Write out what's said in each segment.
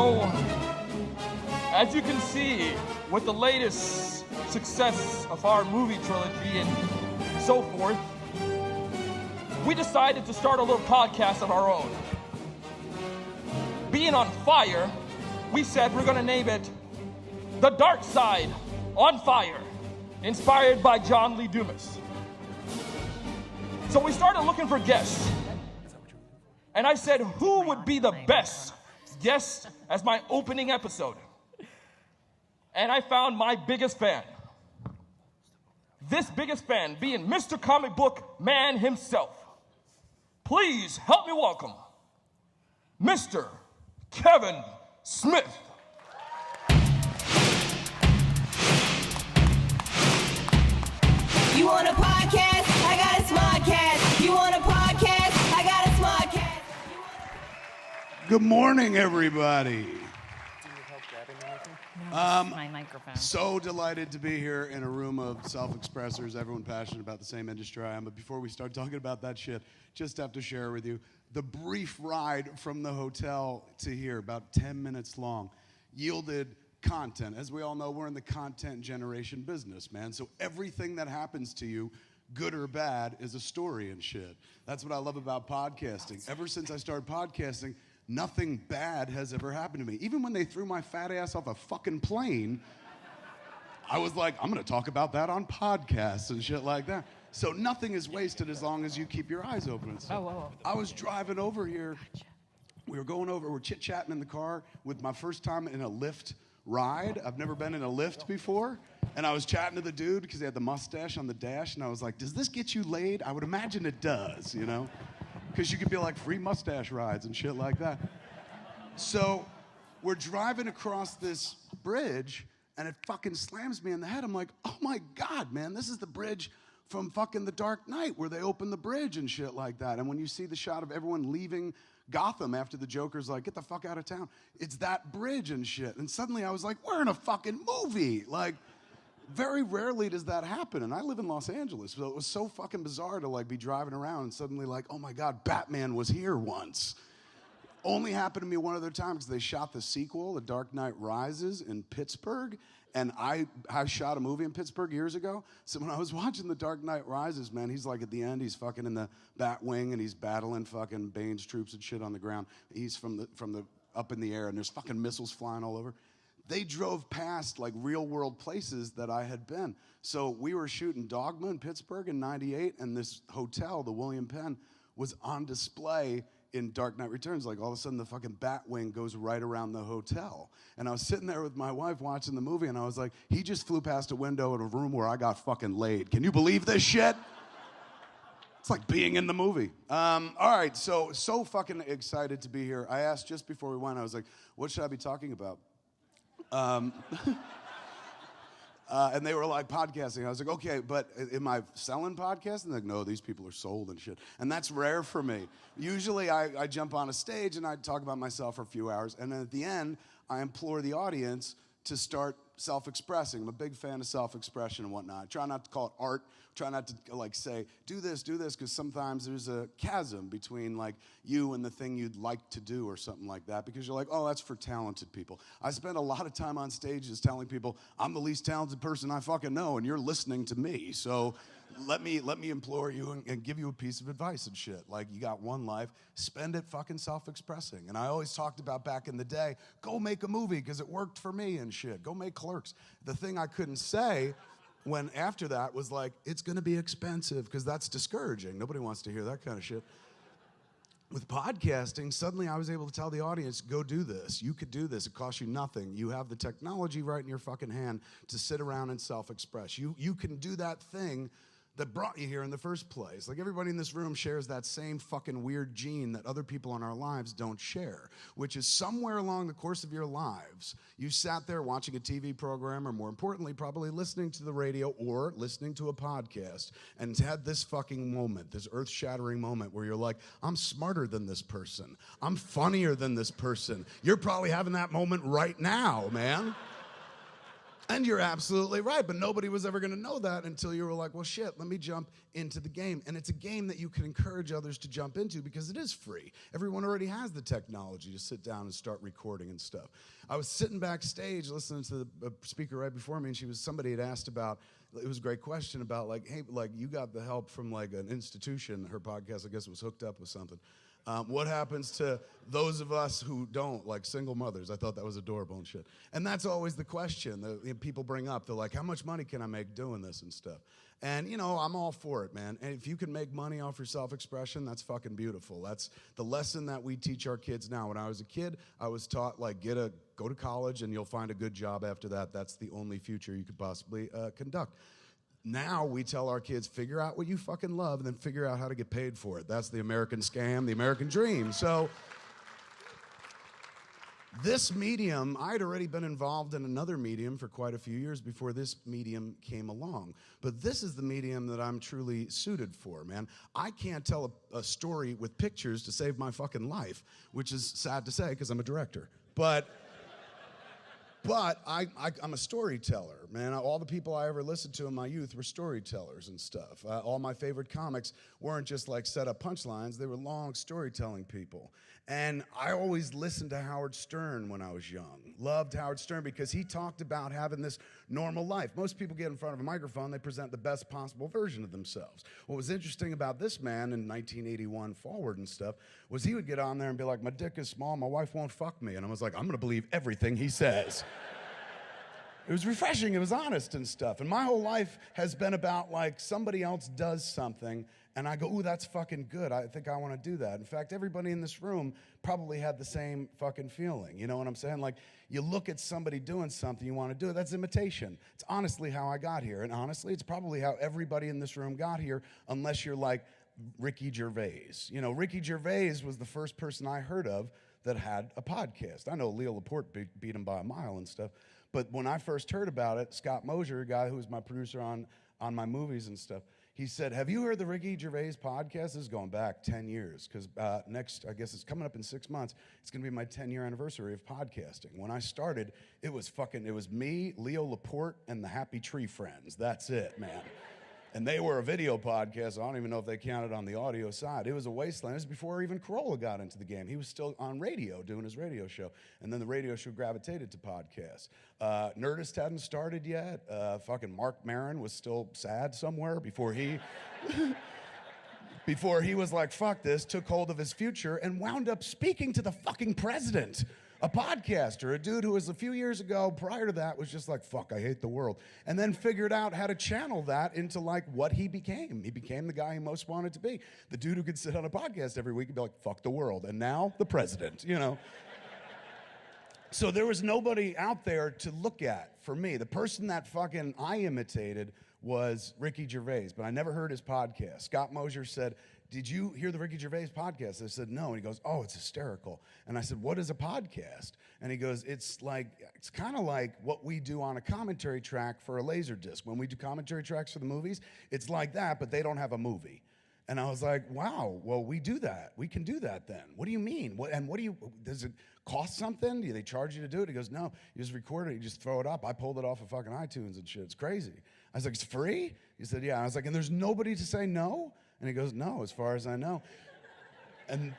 So, as you can see, with the latest success of our movie trilogy and so forth, we decided to start a little podcast of our own. Being on fire, we said we're gonna name it The Dark Side on Fire, inspired by John Lee Dumas. So we started looking for guests. And I said, who would be the best guest as my opening episode? And I found my biggest fan. This biggest fan being Mr. Comic Book Man himself. Please help me welcome Mr. Kevin Smith. You want a podcast? I got a Smodcast. You want a podcast? I got a Smodcast. Good morning, everybody. My microphone. So delighted to be here in a room of self-expressors, everyone passionate about the same industry I am. But before we start talking about that shit, just have to share with you the brief ride from the hotel to here, about 10 minutes long, yielded content. As we all know, we're in the content generation business, man. So everything that happens to you, good or bad, is a story and shit. That's what I love about podcasting. Ever since I started podcasting, nothing bad has ever happened to me. Even when they threw my fat ass off a fucking plane, I was like, I'm gonna talk about that on podcasts and shit like that. So nothing is wasted as long as you keep your eyes open and stuff. I was driving over here. We were going over, we're chit-chatting in the car with my first time in a Lyft ride. I've never been in a Lyft before. And I was chatting to the dude because he had the mustache on the dash. And I was like, does this get you laid? I would imagine it does, you know? Because you could be like free mustache rides and shit like that. So we're driving across this bridge and it fucking slams me in the head. I'm like, oh my God, man, this is the bridge from fucking The Dark Knight where they open the bridge and shit like that. And when you see the shot of everyone leaving Gotham after the Joker's like, get the fuck out of town, it's that bridge and shit. And suddenly I was like, we're in a fucking movie. Like, very rarely does that happen, and I live in Los Angeles, so it was so fucking bizarre to like be driving around and suddenly like, oh my God, Batman was here once. Only happened to me one other time because they shot the sequel, The Dark Knight Rises, in Pittsburgh, and I shot a movie in Pittsburgh years ago. So when I was watching The Dark Knight Rises, man, he's like at the end, he's fucking in the Batwing and he's battling fucking Bane's troops and shit on the ground. He's from the up in the air and there's fucking missiles flying all over. They drove past like real world places that I had been. So we were shooting Dogma in Pittsburgh in '98, and this hotel, the William Penn, was on display in Dark Knight Returns. Like all of a sudden the fucking Batwing goes right around the hotel. And I was sitting there with my wife watching the movie and I was like, he just flew past a window in a room where I got fucking laid. Can you believe this shit? It's like being in the movie. All right, so fucking excited to be here. I asked just before we went, I was like, what should I be talking about? And they were like, podcasting. I was like, okay, but am I selling podcasts? And they're like, no, these people are sold and shit. And that's rare for me. Usually I jump on a stage and I talk about myself for a few hours. And then at the end, I implore the audience to start self-expressing. I'm a big fan of self-expression and whatnot. I try not to call it art. Try not to like say, do this, because sometimes there's a chasm between like you and the thing you'd like to do or something like that, because you're like, oh, that's for talented people. I spend a lot of time on stages telling people I'm the least talented person I fucking know and you're listening to me. So let me implore you and give you a piece of advice and shit. Like, you got one life, spend it fucking self-expressing. And I always talked about back in the day, go make a movie because it worked for me and shit. Go make Clerks. The thing I couldn't say when after that was like, it's gonna be expensive, because that's discouraging. Nobody wants to hear that kind of shit. With podcasting, suddenly I was able to tell the audience, go do this. You could do this. It costs you nothing. You have the technology right in your fucking hand to sit around and self-express. You can do that thing that brought you here in the first place. Like, everybody in this room shares that same fucking weird gene that other people in our lives don't share, which is somewhere along the course of your lives, you sat there watching a TV program, or more importantly, probably listening to the radio or listening to a podcast, and had this fucking moment, this earth-shattering moment where you're like, I'm smarter than this person. I'm funnier than this person. You're probably having that moment right now, man. And you're absolutely right, but nobody was ever gonna know that until you were like, well, shit, let me jump into the game. And it's a game that you can encourage others to jump into because it is free. Everyone already has the technology to sit down and start recording and stuff. I was sitting backstage listening to the speaker right before me, and somebody had asked about, it was a great question about like, hey, like you got the help from like an institution, her podcast, I guess, was hooked up with something. What happens to those of us who don't, like single mothers? I thought that was adorable and shit. And that's always the question that people bring up. They're like, how much money can I make doing this and stuff? And, you know, I'm all for it, man. And if you can make money off your self-expression, that's fucking beautiful. That's the lesson that we teach our kids now. When I was a kid, I was taught, like, go to college and you'll find a good job after that. That's the only future you could possibly conduct. Now we tell our kids, figure out what you fucking love and then figure out how to get paid for it. That's the American scam, the American dream. So this medium, I'd already been involved in another medium for quite a few years before this medium came along. But this is the medium that I'm truly suited for, man. I can't tell a story with pictures to save my fucking life, which is sad to say because I'm a director. But I'm a storyteller, man. All the people I ever listened to in my youth were storytellers and stuff. All my favorite comics weren't just like set up punchlines. They were long storytelling people. And I always listened to Howard Stern when I was young. Loved Howard Stern because he talked about having this normal life. Most people get in front of a microphone, they present the best possible version of themselves. What was interesting about this man in 1981 forward and stuff was he would get on there and be like, my dick is small, my wife won't fuck me. And I was like, I'm gonna believe everything he says. It was refreshing, it was honest and stuff. And my whole life has been about like somebody else does something and I go, ooh, that's fucking good. I think I want to do that. In fact, everybody in this room probably had the same fucking feeling. You know what I'm saying? Like, you look at somebody doing something, you want to do it. That's imitation. It's honestly how I got here. And honestly, it's probably how everybody in this room got here, unless you're like Ricky Gervais. You know, Ricky Gervais was the first person I heard of that had a podcast. I know Leo Laporte beat him by a mile and stuff. But when I first heard about it, Scott Mosier, a guy who was my producer on my movies and stuff, he said, have you heard the Ricky Gervais podcast? This is going back 10 years, because next, I guess it's coming up in 6 months, it's going to be my 10-year anniversary of podcasting. When I started, it was me, Leo Laporte, and the Happy Tree Friends. That's it, man. And they were a video podcast. I don't even know if they counted on the audio side. It was a wasteland. It was before even Corolla got into the game. He was still on radio doing his radio show. And then the radio show gravitated to podcasts. Nerdist hadn't started yet. Fucking Mark Maron was still sad somewhere before he... before he was like, fuck this, took hold of his future, and wound up speaking to the fucking president. A podcaster, a dude who was a few years ago, prior to that, was just like, fuck, I hate the world. And then figured out how to channel that into like what he became. He became the guy he most wanted to be. The dude who could sit on a podcast every week and be like, fuck the world. And now, the president, you know. So there was nobody out there to look at for me. The person that fucking I imitated was Ricky Gervais, but I never heard his podcast. Scott Mosier said, did you hear the Ricky Gervais podcast? I said, no. And he goes, oh, it's hysterical. And I said, what is a podcast? And he goes, it's kind of like what we do on a commentary track for a laser disc. When we do commentary tracks for the movies, it's like that, but they don't have a movie. And I was like, wow, well, we do that. We can do that then. What do you mean? Does it cost something? Do they charge you to do it? He goes, no, you just record it, you just throw it up. I pulled it off of fucking iTunes and shit. It's crazy. I was like, it's free? He said, yeah. I was like, and there's nobody to say no? And he goes, no, as far as I know. And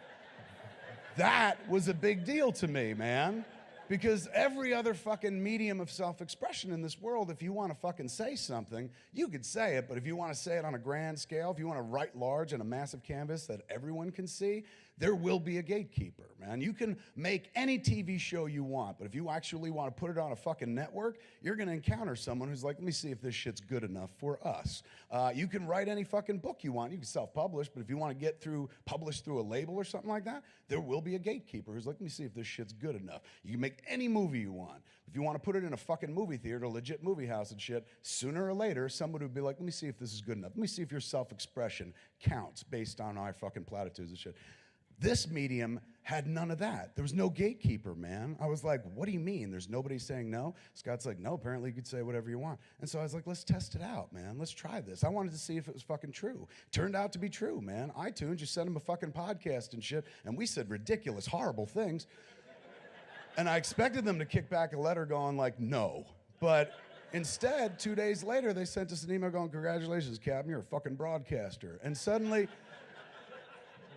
that was a big deal to me, man. Because every other fucking medium of self-expression in this world, if you want to fucking say something, you could say it, but if you want to say it on a grand scale, if you want to write large on a massive canvas that everyone can see, there will be a gatekeeper, man. You can make any TV show you want, but if you actually want to put it on a fucking network, you're going to encounter someone who's like, let me see if this shit's good enough for us. You can write any fucking book you want. You can self-publish, but if you want to get published through a label or something like that, there will be a gatekeeper who's like, let me see if this shit's good enough. You can make any movie you want. If you want to put it in a fucking movie theater, a legit movie house and shit, sooner or later, somebody would be like, let me see if this is good enough. Let me see if your self-expression counts based on our fucking platitudes and shit. This medium had none of that. There was no gatekeeper, man. I was like, what do you mean? There's nobody saying no? Scott's like, no, apparently you could say whatever you want. And so I was like, let's test it out, man. Let's try this. I wanted to see if it was fucking true. Turned out to be true, man. iTunes, you sent them a fucking podcast and shit, and we said ridiculous, horrible things. And I expected them to kick back a letter going like, no. But Instead, 2 days later, they sent us an email going, congratulations, Captain, you're a fucking broadcaster. And suddenly,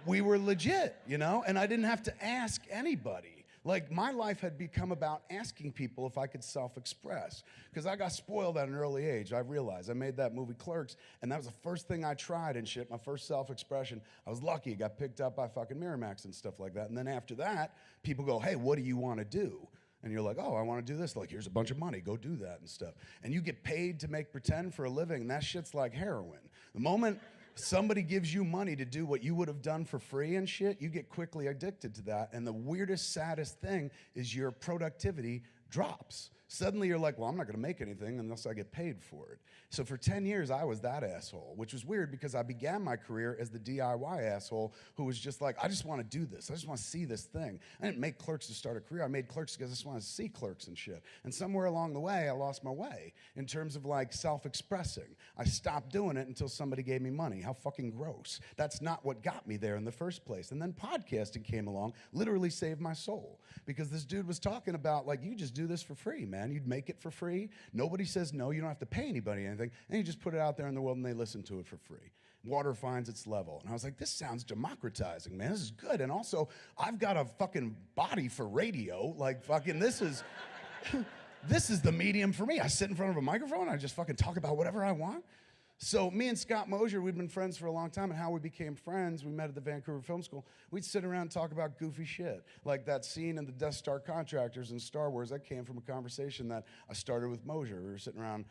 we were legit, you know? And I didn't have to ask anybody. Like, my life had become about asking people if I could self-express. Because I got spoiled at an early age, I realized. I made that movie Clerks, and that was the first thing I tried and shit, my first self-expression. I was lucky, it got picked up by fucking Miramax and stuff like that. And then after that, people go, hey, what do you want to do? And you're like, oh, I want to do this. Like, here's a bunch of money, go do that and stuff. And you get paid to make pretend for a living, and that shit's like heroin. The moment somebody gives you money to do what you would have done for free and shit, you get quickly addicted to that. And the weirdest, saddest thing is your productivity drops. Suddenly you're like, well, I'm not gonna make anything unless I get paid for it. So for 10 years, I was that asshole, which was weird because I began my career as the DIY asshole who was just like, I just wanna do this. I just wanna see this thing. I didn't make Clerks to start a career. I made Clerks because I just wanted to see Clerks and shit. And somewhere along the way, I lost my way in terms of like self-expressing. I stopped doing it until somebody gave me money. How fucking gross. That's not what got me there in the first place. And then podcasting came along, literally saved my soul. Because this dude was talking about like, you just do this for free, man. You'd make it for free. Nobody says no. You don't have to pay anybody anything. And you just put it out there in the world and they listen to it for free. Water finds its level. And I was like, this sounds democratizing, man. This is good. And also, I've got a fucking body for radio. Like, fucking, this is the medium for me. I sit in front of a microphone. I just fucking talk about whatever I want. So me and Scott Mosier, we'd been friends for a long time, and how we became friends, we met at the Vancouver Film School. We'd sit around and talk about goofy shit, like that scene in the Death Star contractors in Star Wars. That came from a conversation that I started with Mosier. We were sitting around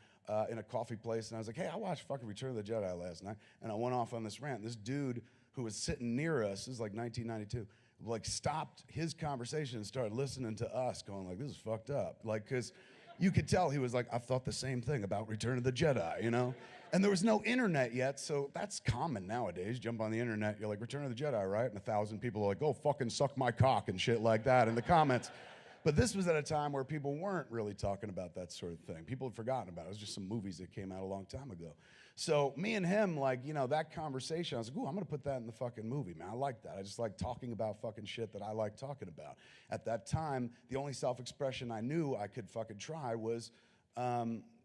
in a coffee place, and I was like, hey, I watched fucking Return of the Jedi last night, and I went off on this rant. This dude who was sitting near us, this is like 1992, like stopped his conversation and started listening to us, going like, this is fucked up. Like, because you could tell he was like, I thought the same thing about Return of the Jedi, you know? And there was no internet yet, so that's common nowadays. Jump on the internet, you're like, Return of the Jedi, right? And 1,000 people are like, go fucking suck my cock and shit like that in the comments. But this was at a time where people weren't really talking about that sort of thing. People had forgotten about it. It was just some movies that came out a long time ago. So me and him, like, you know, that conversation, I was like, ooh, I'm gonna put that in the fucking movie, man. I like that. I just like talking about fucking shit that I like talking about. At that time, the only self-expression I knew I could fucking try was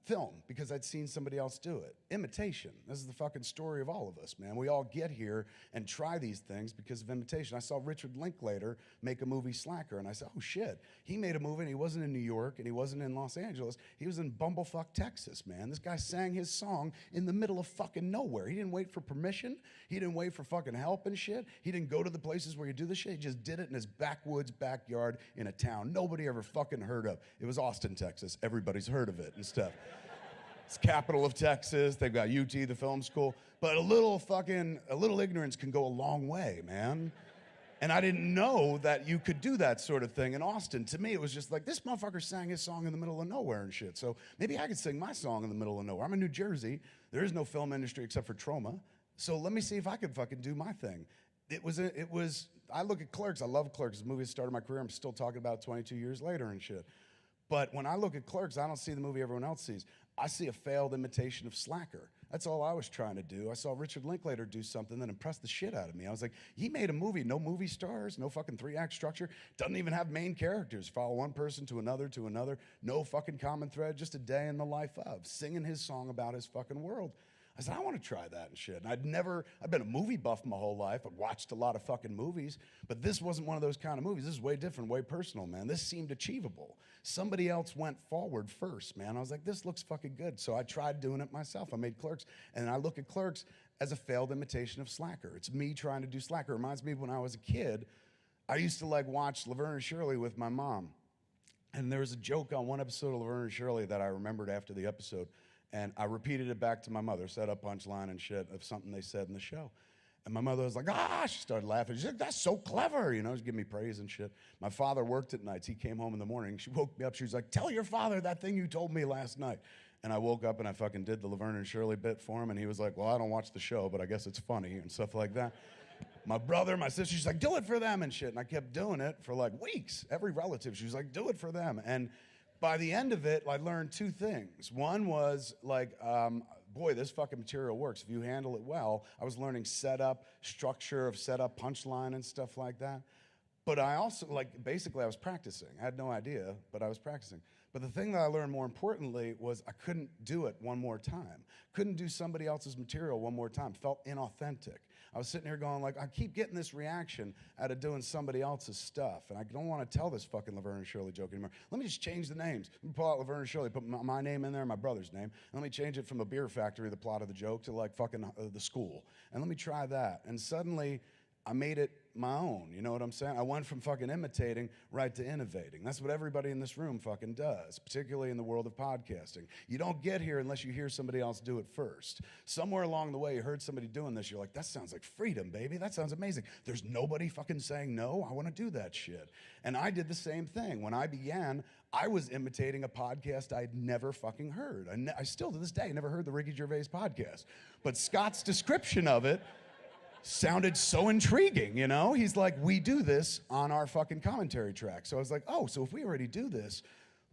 film, because I'd seen somebody else do it. Imitation. This is the fucking story of all of us, man. We all get here and try these things because of imitation. I saw Richard Linklater make a movie, Slacker, and I said, oh shit, he made a movie and he wasn't in New York and he wasn't in Los Angeles. He was in Bumblefuck, Texas, man. This guy sang his song in the middle of fucking nowhere. He didn't wait for permission. He didn't wait for fucking help and shit. He didn't go to the places where you do this shit. He just did it in his backwoods backyard in a town nobody ever fucking heard of. It was Austin, Texas. Everybody's heard of it and stuff. It's capital of Texas. They've got UT, the film school. But a little ignorance can go a long way, man. And I didn't know that you could do that sort of thing in Austin. To me, it was just like, this motherfucker sang his song in the middle of nowhere and shit. So maybe I could sing my song in the middle of nowhere. I'm in New Jersey. There is no film industry except for trauma. So let me see if I could fucking do my thing. I look at Clerks. I love Clerks. The movie that started my career. I'm still talking about it 22 years later and shit. But when I look at Clerks, I don't see the movie everyone else sees. I see a failed imitation of Slacker. That's all I was trying to do. I saw Richard Linklater do something that impressed the shit out of me. I was like, he made a movie, no movie stars, no fucking 3-act structure, doesn't even have main characters, follow one person to another, no fucking common thread, just a day in the life of, singing his song about his fucking world. I said, I want to try that and shit. And I've been a movie buff my whole life. I've watched a lot of fucking movies, but this wasn't one of those kind of movies. This is way different, way personal, man. This seemed achievable. Somebody else went forward first, man. I was like, this looks fucking good. So I tried doing it myself. I made Clerks, and I look at Clerks as a failed imitation of Slacker. It's me trying to do Slacker. It reminds me of when I was a kid, I used to like watch Laverne and Shirley with my mom. And there was a joke on one episode of Laverne and Shirley that I remembered after the episode. And I repeated it back to my mother, set up punchline and shit of something they said in the show. And my mother was like, she started laughing. She's like, that's so clever, you know, she's giving me praise and shit. My father worked at nights. He came home in the morning. She woke me up. She was like, tell your father that thing you told me last night. And I woke up and I fucking did the Laverne and Shirley bit for him. And he was like, well, I don't watch the show, but I guess it's funny and stuff like that. My brother, my sister, she's like, do it for them and shit. And I kept doing it for like weeks. Every relative, she was like, do it for them. And by the end of it, I learned two things. One was like, boy, this fucking material works if you handle it well. I was learning setup, structure of setup, punchline and stuff like that. But I also, like, basically I was practicing. I had no idea, but I was practicing. But the thing that I learned more importantly was I couldn't do it one more time. Couldn't do somebody else's material one more time. Felt inauthentic. I was sitting here going like, I keep getting this reaction out of doing somebody else's stuff, and I don't want to tell this fucking Laverne and Shirley joke anymore. Let me just change the names. Let me pull out Laverne and Shirley, put my name in there, my brother's name, and let me change it from a beer factory, the plot of the joke, to like fucking the school. And let me try that. And suddenly, I made it my own, you know what I'm saying? I went from fucking imitating right to innovating. That's what everybody in this room fucking does, particularly in the world of podcasting. You don't get here unless you hear somebody else do it first. Somewhere along the way, you heard somebody doing this, you're like, that sounds like freedom, baby. That sounds amazing. There's nobody fucking saying no. I want to do that shit. And I did the same thing. When I began, I was imitating a podcast I'd never fucking heard. I still, to this day, never heard the Ricky Gervais podcast. But Scott's description of it sounded so intriguing, you know? He's like, we do this on our fucking commentary track. So I was like, oh, so if we already do this,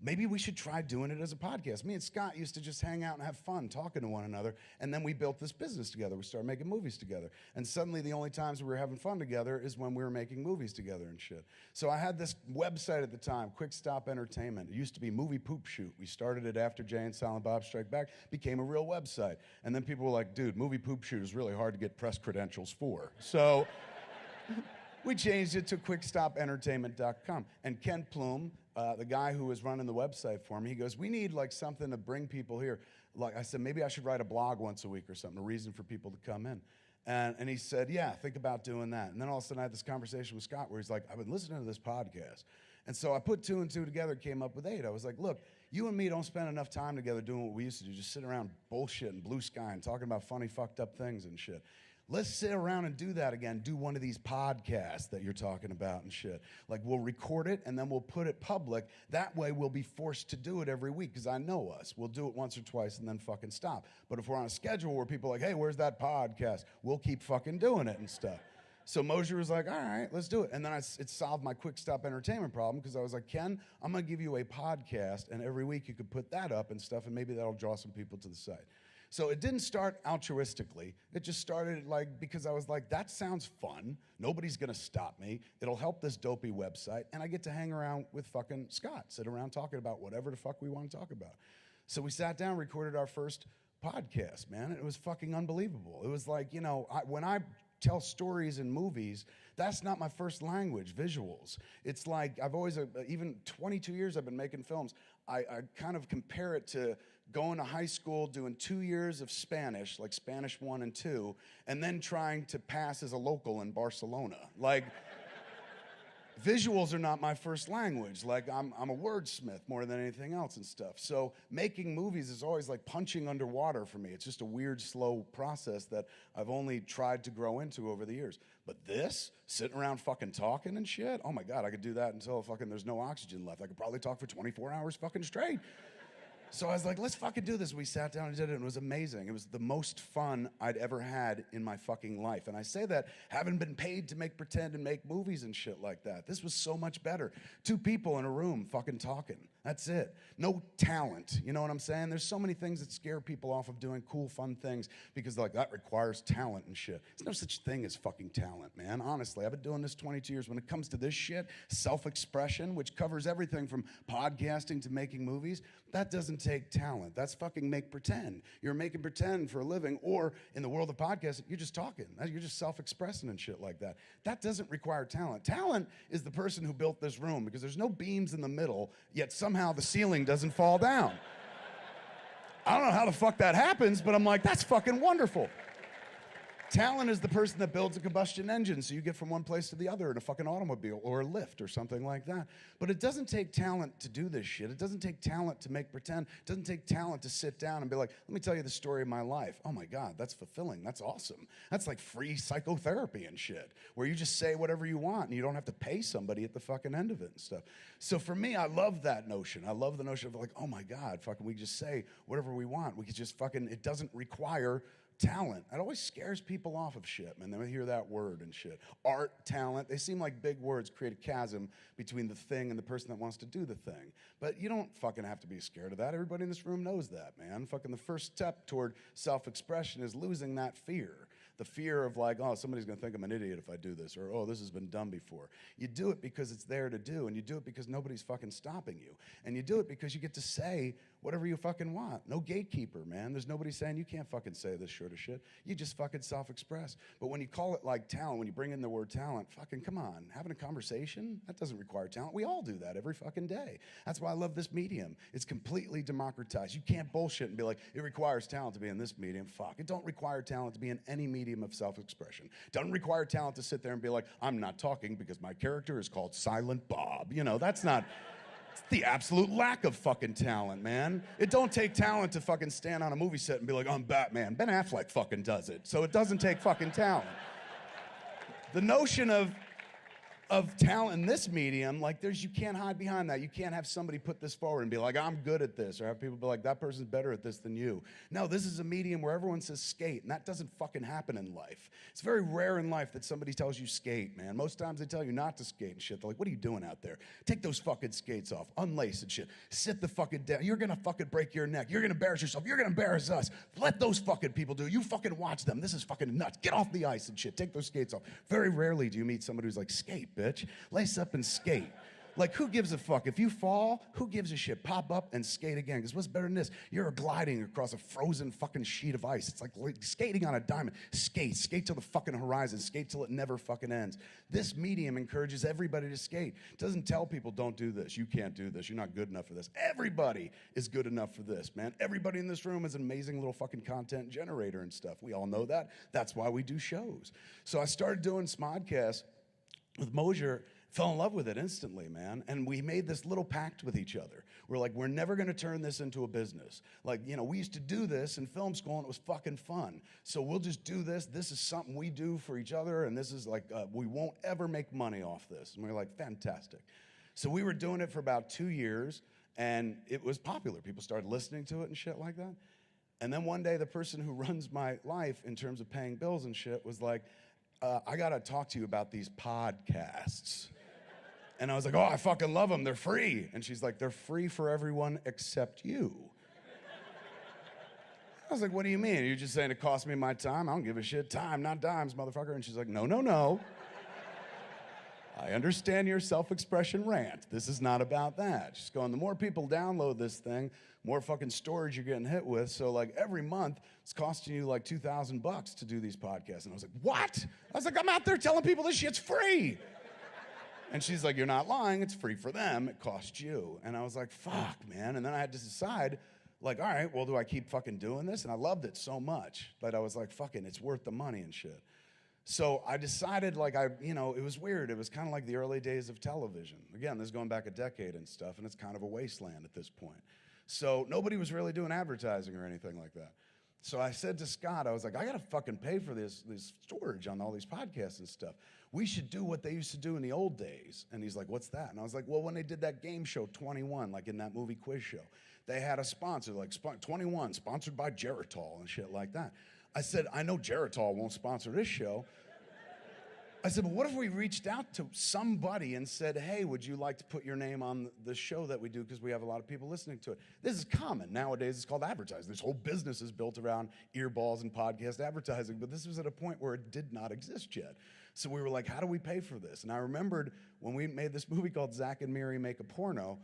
maybe we should try doing it as a podcast. Me and Scott used to just hang out and have fun talking to one another, and then we built this business together. We started making movies together. And suddenly the only times we were having fun together is when we were making movies together and shit. So I had this website at the time, Quick Stop Entertainment. It used to be Movie Poop Shoot. We started it after Jay and Silent Bob Strike Back, became a real website. And then people were like, dude, Movie Poop Shoot is really hard to get press credentials for. So we changed it to quickstopentertainment.com. And Ken Plume, the guy who was running the website for me, he goes, we need like something to bring people here. Like I said, maybe I should write a blog once a week or something, a reason for people to come in. And he said, yeah, think about doing that. And then all of a sudden I had this conversation with Scott where he's like, I've been listening to this podcast. And so I put 2 and 2 together, came up with 8. I was like, look, you and me don't spend enough time together doing what we used to do, just sitting around bullshitting, blue sky, and talking about funny, fucked up things and shit. Let's sit around and do that again. Do one of these podcasts that you're talking about and shit. Like, we'll record it, and then we'll put it public. That way, we'll be forced to do it every week, because I know us. We'll do it once or twice and then fucking stop. But if we're on a schedule where people are like, hey, where's that podcast? We'll keep fucking doing it and stuff. So Mosier was like, all right, let's do it. And then it solved my quick stop entertainment problem, because I was like, Ken, I'm going to give you a podcast, and every week you could put that up and stuff, and maybe that'll draw some people to the site. So it didn't start altruistically. It just started like because I was like, that sounds fun. Nobody's gonna stop me. It'll help this dopey website, and I get to hang around with fucking Scott, sit around talking about whatever the fuck we want to talk about. So we sat down, recorded our first podcast, man. It was fucking unbelievable. It was like, you know, when I tell stories in movies, that's not my first language, visuals. It's like I've always, even 22 years I've been making films, I kind of compare it to going to high school, doing 2 years of Spanish, like Spanish 1 and 2, and then trying to pass as a local in Barcelona. Like, visuals are not my first language. Like, I'm a wordsmith more than anything else and stuff. So making movies is always like punching underwater for me. It's just a weird, slow process that I've only tried to grow into over the years. But this, sitting around fucking talking and shit, oh my God, I could do that until fucking there's no oxygen left. I could probably talk for 24 hours fucking straight. So I was like, let's fucking do this. We sat down and did it, and it was amazing. It was the most fun I'd ever had in my fucking life. And I say that having been paid to make pretend and make movies and shit like that. This was so much better. 2 people in a room fucking talking. That's it. No talent. You know what I'm saying? There's so many things that scare people off of doing cool, fun things because like that requires talent and shit. There's no such thing as fucking talent, man. Honestly, I've been doing this 22 years. When it comes to this shit, self-expression, which covers everything from podcasting to making movies, that doesn't take talent. That's fucking make pretend. You're making pretend for a living, or in the world of podcasting, you're just talking. You're just self-expressing and shit like that. That doesn't require talent. Talent is the person who built this room, because there's no beams in the middle, yet somehow the ceiling doesn't fall down. I don't know how the fuck that happens, but I'm like, that's fucking wonderful. Talent is the person that builds a combustion engine so you get from one place to the other in a fucking automobile or a lift or something like that. But it doesn't take talent to do this shit. It doesn't take talent to make pretend. It doesn't take talent to sit down and be like, let me tell you the story of my life. Oh my God, that's fulfilling. That's awesome. That's like free psychotherapy and shit, where you just say whatever you want and you don't have to pay somebody at the fucking end of it and stuff. So for me, I love that notion. I love the notion of like, oh my God, fucking we just say whatever we want. We could just fucking, it doesn't require talent. It always scares people off of shit, man. They hear that word and shit. Art, talent, they seem like big words, create a chasm between the thing and the person that wants to do the thing. But you don't fucking have to be scared of that. Everybody in this room knows that, man. Fucking the first step toward self-expression is losing that fear. The fear of like, oh, somebody's going to think I'm an idiot if I do this, or oh, this has been done before. You do it because it's there to do, and you do it because nobody's fucking stopping you. And you do it because you get to say whatever you fucking want. No gatekeeper, man. There's nobody saying you can't fucking say this sort of shit. You just fucking self-express. But when you call it like talent, when you bring in the word talent, fucking come on. Having a conversation, that doesn't require talent. We all do that every fucking day. That's why I love this medium. It's completely democratized. You can't bullshit and be like, it requires talent to be in this medium. Fuck. It don't require talent to be in any medium of self-expression. Doesn't require talent to sit there and be like, I'm not talking because my character is called Silent Bob. You know, that's not... It's the absolute lack of fucking talent, man. It don't take talent to fucking stand on a movie set and be like, I'm Batman. Ben Affleck fucking does it. So it doesn't take fucking talent. The notion of talent in this medium, like you can't hide behind that. You can't have somebody put this forward and be like, I'm good at this, or have people be like, that person's better at this than you. No, this is a medium where everyone says skate, and that doesn't fucking happen in life. It's very rare in life that somebody tells you skate, man. Most times they tell you not to skate and shit. They're like, what are you doing out there? Take those fucking skates off, unlace and shit. Sit the fucking down. You're gonna fucking break your neck. You're gonna embarrass yourself. You're gonna embarrass us. Let those fucking people do it. You fucking watch them. This is fucking nuts. Get off the ice and shit. Take those skates off. Very rarely do you meet somebody who's like, skate, bitch. Lace up and skate. Like, who gives a fuck? If you fall, who gives a shit? Pop up and skate again. Because what's better than this? You're gliding across a frozen fucking sheet of ice. It's like skating on a diamond. Skate. Skate till the fucking horizon. Skate till it never fucking ends. This medium encourages everybody to skate. It doesn't tell people, don't do this. You can't do this. You're not good enough for this. Everybody is good enough for this, man. Everybody in this room is an amazing little fucking content generator and stuff. We all know that. That's why we do shows. So I started doing Smodcast with Mosier. Fell in love with it instantly, man. And we made this little pact with each other. We're like, we're never gonna turn this into a business. Like, you know, we used to do this in film school and it was fucking fun. So we'll just do this. This is something we do for each other, and this is like, we won't ever make money off this. And we're like, fantastic. So we were doing it for about 2 years, and it was popular. People started listening to it and shit like that. And then one day, the person who runs my life in terms of paying bills and shit was like, I gotta talk to you about these podcasts. And I was like, oh, I fucking love them. They're free. And she's like, they're free for everyone except you. I was like, what do you mean? You're just saying it cost me my time? I don't give a shit. Time, not dimes, motherfucker. And she's like, no, no, no. I understand your self-expression rant. This is not about that. She's going, the more people download this thing, more fucking storage you're getting hit with. So like every month, it's costing you like $2,000 to do these podcasts. And I was like, what? I was like, I'm out there telling people this shit's free. And she's like, you're not lying, it's free for them, it costs you. And I was like, fuck, man. And then I had to decide, like, all right, well, do I keep fucking doing this? And I loved it so much that I was like, fucking, it's worth the money and shit. So I decided, like, it was weird. It was kind of like the early days of television. Again, this is going back a decade and stuff, and it's kind of a wasteland at this point. So nobody was really doing advertising or anything like that. So I said to Scott, I was like, I gotta fucking pay for this storage on all these podcasts and stuff. We should do what they used to do in the old days. And he's like, what's that? And I was like, well, when they did that game show 21, like in that movie quiz show, they had a sponsor, like 21, sponsored by Geritol and shit like that. I said, I know Geritol won't sponsor this show. I said, but what if we reached out to somebody and said, hey, would you like to put your name on the show that we do because we have a lot of people listening to it? This is common. Nowadays, it's called advertising. This whole business is built around earballs and podcast advertising, but this was at a point where it did not exist yet. So we were like, how do we pay for this? And I remembered when we made this movie called Zach and Miri Make a Porno,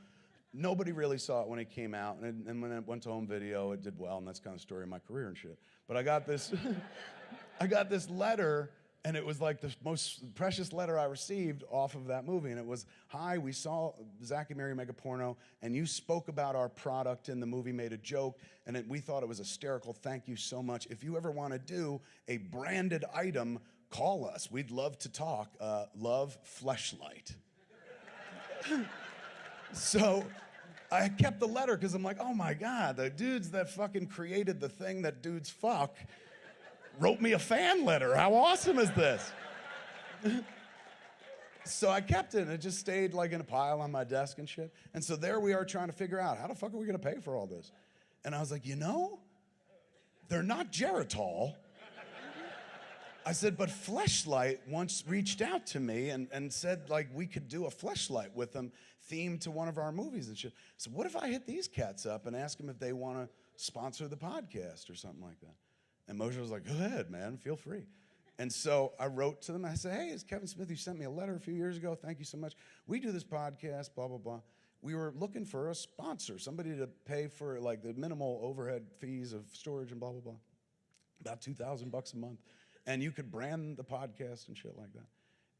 nobody really saw it when it came out, and when it went to home video, it did well, and that's kind of the story of my career and shit. But I got this, I got this letter, and it was like the most precious letter I received off of that movie. And it was, hi, we saw Zach and Miri Make a Porno, and you spoke about our product in the movie, made a joke, and we thought it was hysterical. Thank you so much. If you ever want to do a branded item, call us. We'd love to talk. Love, Fleshlight. So I kept the letter because I'm like, oh my God, the dudes that fucking created the thing that dudes fuck wrote me a fan letter. How awesome is this? So I kept it, and it just stayed like in a pile on my desk and shit. And so there we are trying to figure out, how the fuck are we gonna pay for all this? And I was like, you know, they're not Geritol. I said, but Fleshlight once reached out to me and said, like, we could do a Fleshlight with them themed to one of our movies and shit. So what if I hit these cats up and ask them if they want to sponsor the podcast or something like that? And Moshe was like, go ahead, man, feel free. And so I wrote to them. I said, hey, it's Kevin Smith. You sent me a letter a few years ago. Thank you so much. We do this podcast, blah, blah, blah. We were looking for a sponsor, somebody to pay for like the minimal overhead fees of storage and blah, blah, blah. About $2,000 a month. And you could brand the podcast and shit like that.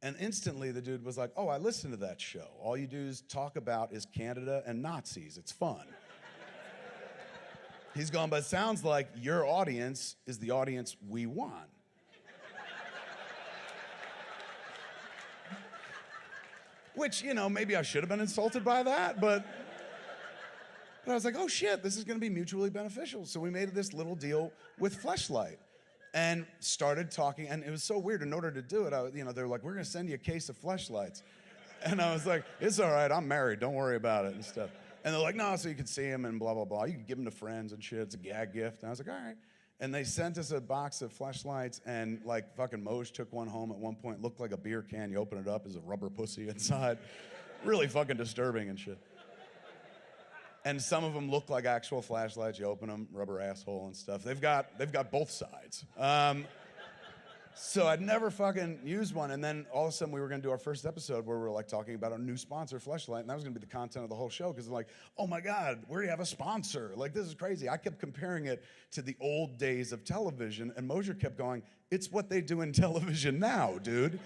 And instantly the dude was like, oh, I listened to that show. All you do is talk about is Canada and Nazis. It's fun. He's going, but it sounds like your audience is the audience we want. Which, you know, maybe I should have been insulted by that, but I was like, oh shit, this is gonna be mutually beneficial. So we made this little deal with Fleshlight and started talking, and it was so weird. In order to do it, they were like, we're gonna send you a case of Fleshlights. And I was like, it's all right, I'm married, don't worry about it and stuff. And they're like, no, so you can see them and blah, blah, blah. You can give them to friends and shit, it's a gag gift. And I was like, all right. And they sent us a box of Fleshlights, and like fucking Moj took one home at one point, looked like a beer can. You open it up, there's a rubber pussy inside. Really fucking disturbing and shit. And some of them look like actual flashlights. You open them, rubber asshole and stuff. They've got both sides. So I'd never fucking used one, and then all of a sudden we were gonna do our first episode where we were like talking about our new sponsor, Fleshlight, and that was gonna be the content of the whole show, because like, oh my God, we already have a sponsor. Like, this is crazy. I kept comparing it to the old days of television, and Mosier kept going, it's what they do in television now, dude.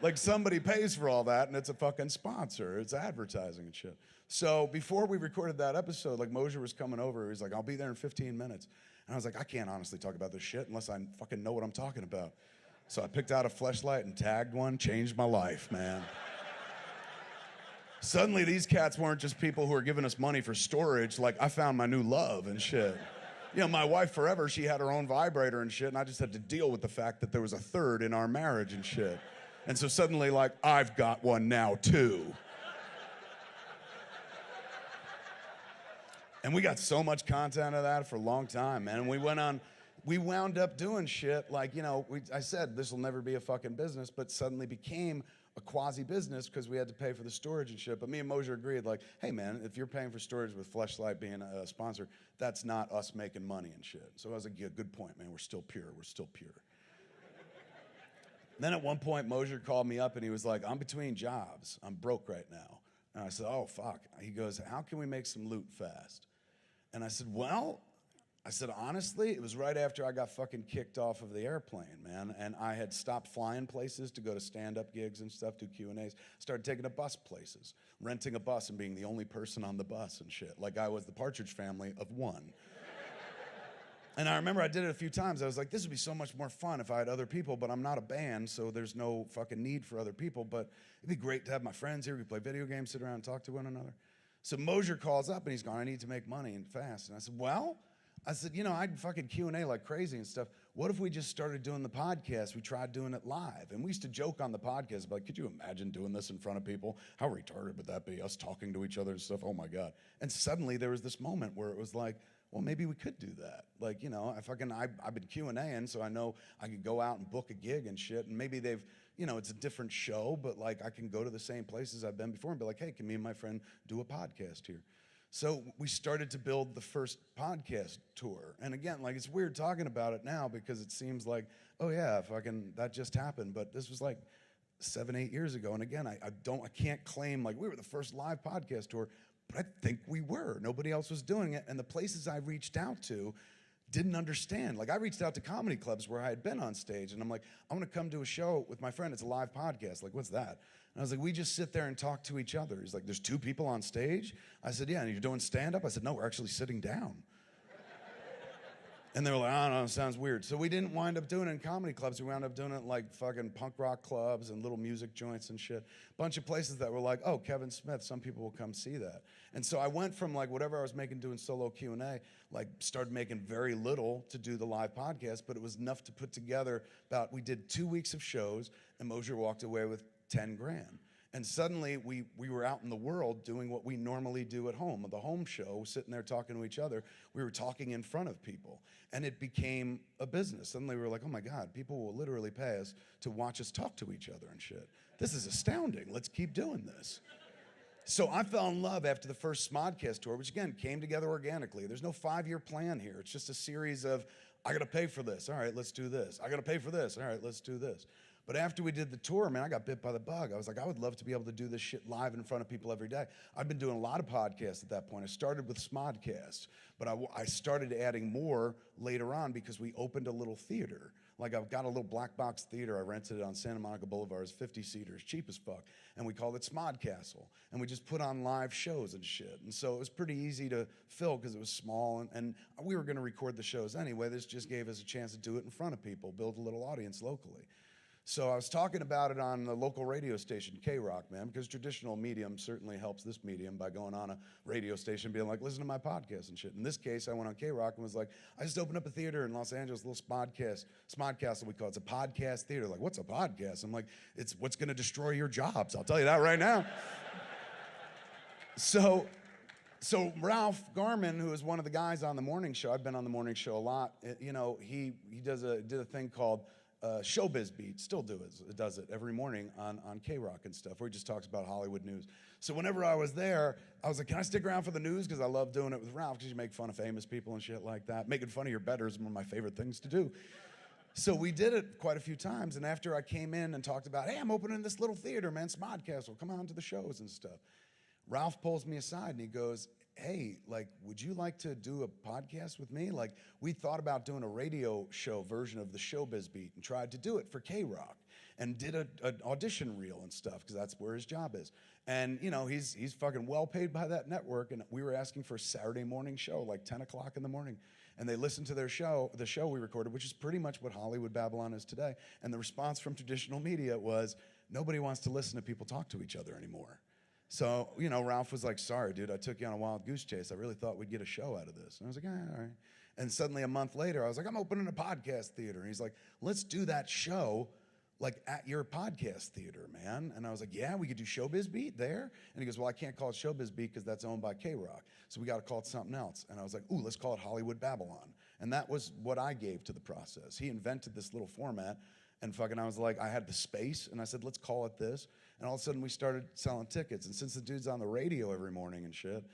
Like, somebody pays for all that, and it's a fucking sponsor. It's advertising and shit. So before we recorded that episode, like, Mosier was coming over. He was like, I'll be there in 15 minutes. And I was like, I can't honestly talk about this shit unless I fucking know what I'm talking about. So I picked out a Fleshlight and tagged one, changed my life, man. Suddenly these cats weren't just people who were giving us money for storage. Like, I found my new love and shit. You know, my wife forever, she had her own vibrator and shit, and I just had to deal with the fact that there was a third in our marriage and shit. And so suddenly, like, I've got one now too. And we got so much content of that for a long time, man. And we wound up doing shit like, I said this will never be a fucking business, but suddenly became a quasi-business because we had to pay for the storage and shit. But me and Mosier agreed, like, hey man, if you're paying for storage with Fleshlight being a sponsor, that's not us making money and shit. So I was like, yeah, good point, man. We're still pure. We're still pure. Then at one point, Mosier called me up and he was like, I'm between jobs. I'm broke right now. And I said, oh, fuck. He goes, how can we make some loot fast? And I said, honestly, it was right after I got fucking kicked off of the airplane, man. And I had stopped flying places to go to stand-up gigs and stuff, do Q&As. Started taking a bus places, renting a bus and being the only person on the bus and shit. Like I was the Partridge Family of one. And I remember I did it a few times. I was like, this would be so much more fun if I had other people, but I'm not a band, so there's no fucking need for other people. But it'd be great to have my friends here. We could play video games, sit around and talk to one another. So Mosier calls up and he's going, I need to make money and fast. And I said, I'd fucking Q&A like crazy and stuff. What if we just started doing the podcast? We tried doing it live. And we used to joke on the podcast about, could you imagine doing this in front of people? How retarded would that be, us talking to each other and stuff? Oh my God. And suddenly there was this moment where it was like, well, maybe we could do that. Like, I've been Q&Aing, so I know I could go out and book a gig and shit. And maybe they've, it's a different show, but like I can go to the same places I've been before and be like, hey, can me and my friend do a podcast here? So we started to build the first podcast tour. And again, like it's weird talking about it now because it seems like, oh yeah, fucking that just happened. But this was like 7, 8 years ago. And again, I can't claim like we were the first live podcast tour, but I think we were. Nobody else was doing it. And the places I reached out to didn't understand. Like I reached out to comedy clubs where I had been on stage and I'm like, I want to come to a show with my friend. It's a live podcast. Like, what's that? And I was like, we just sit there and talk to each other. He's like, there's 2 people on stage? I said, yeah, and you're doing stand-up? I said, no, we're actually sitting down. And they were like, I don't know, it sounds weird. So we didn't wind up doing it in comedy clubs. We wound up doing it in like fucking punk rock clubs and little music joints and shit. Bunch of places that were like, oh, Kevin Smith, some people will come see that. And so I went from like whatever I was making doing solo Q&A, like started making very little to do the live podcast, but it was enough to put together we did 2 weeks of shows and Mosier walked away with 10 grand. And suddenly we were out in the world doing what we normally do at home, the home show, sitting there talking to each other. We were talking in front of people and it became a business. Suddenly we were like, oh my God, people will literally pay us to watch us talk to each other and shit. This is astounding. Let's keep doing this. So I fell in love after the first Smodcast tour, which again came together organically. There's no 5-year plan here. It's just a series of, I got to pay for this. All right, let's do this. I got to pay for this. All right, let's do this. But after we did the tour, man, I got bit by the bug. I was like, I would love to be able to do this shit live in front of people every day. I've been doing a lot of podcasts at that point. I started with Smodcast, but I started adding more later on because we opened a little theater. Like, I've got a little black box theater. I rented it on Santa Monica Boulevard. It's 50 seaters, cheap as fuck. And we called it Smodcastle. And we just put on live shows and shit. And so it was pretty easy to fill because it was small. And we were going to record the shows anyway. This just gave us a chance to do it in front of people, build a little audience locally. So I was talking about it on the local radio station, K-Rock, man, because traditional medium certainly helps this medium by going on a radio station being like, listen to my podcast and shit. In this case, I went on K-Rock and was like, I just opened up a theater in Los Angeles, a little Smodcastle we call it. It's a podcast theater. Like, what's a podcast? I'm like, it's what's going to destroy your jobs. I'll tell you that right now. So Ralph Garman, who is one of the guys on the morning show, I've been on the morning show a lot, you know, he did a thing called Showbiz Beat, still does it every morning on K-Rock and stuff, where he just talks about Hollywood news. So whenever I was there, I was like, can I stick around for the news? Because I love doing it with Ralph, because you make fun of famous people and shit like that. Making fun of your betters is one of my favorite things to do. So we did it quite a few times, and after I came in and talked about, hey, I'm opening this little theater, man, Smodcastle, come on to the shows and stuff. Ralph pulls me aside and he goes, hey, like, would you like to do a podcast with me? Like, we thought about doing a radio show version of the Showbiz Beat and tried to do it for K-Rock and did an audition reel and stuff, because that's where his job is. And, you know, he's fucking well paid by that network, and we were asking for a Saturday morning show, like 10 o'clock in the morning. And they listened to the show we recorded, which is pretty much what Hollywood Babble-on is today. And the response from traditional media was, nobody wants to listen to people talk to each other anymore. So, you know, Ralph was like, sorry, dude, I took you on a wild goose chase. I really thought we'd get a show out of this. And I was like, all right. And suddenly a month later, I was like, I'm opening a podcast theater. And he's like, let's do that show, like, at your podcast theater, man. And I was like, yeah, we could do Showbiz Beat there. And he goes, well, I can't call it Showbiz Beat because that's owned by K-Rock. So we got to call it something else. And I was like, ooh, let's call it Hollywood Babble-on. And that was what I gave to the process. He invented this little format. And fucking, I was like, I had the space, and I said, let's call it this. And all of a sudden, we started selling tickets. And since the dude's on the radio every morning and shit,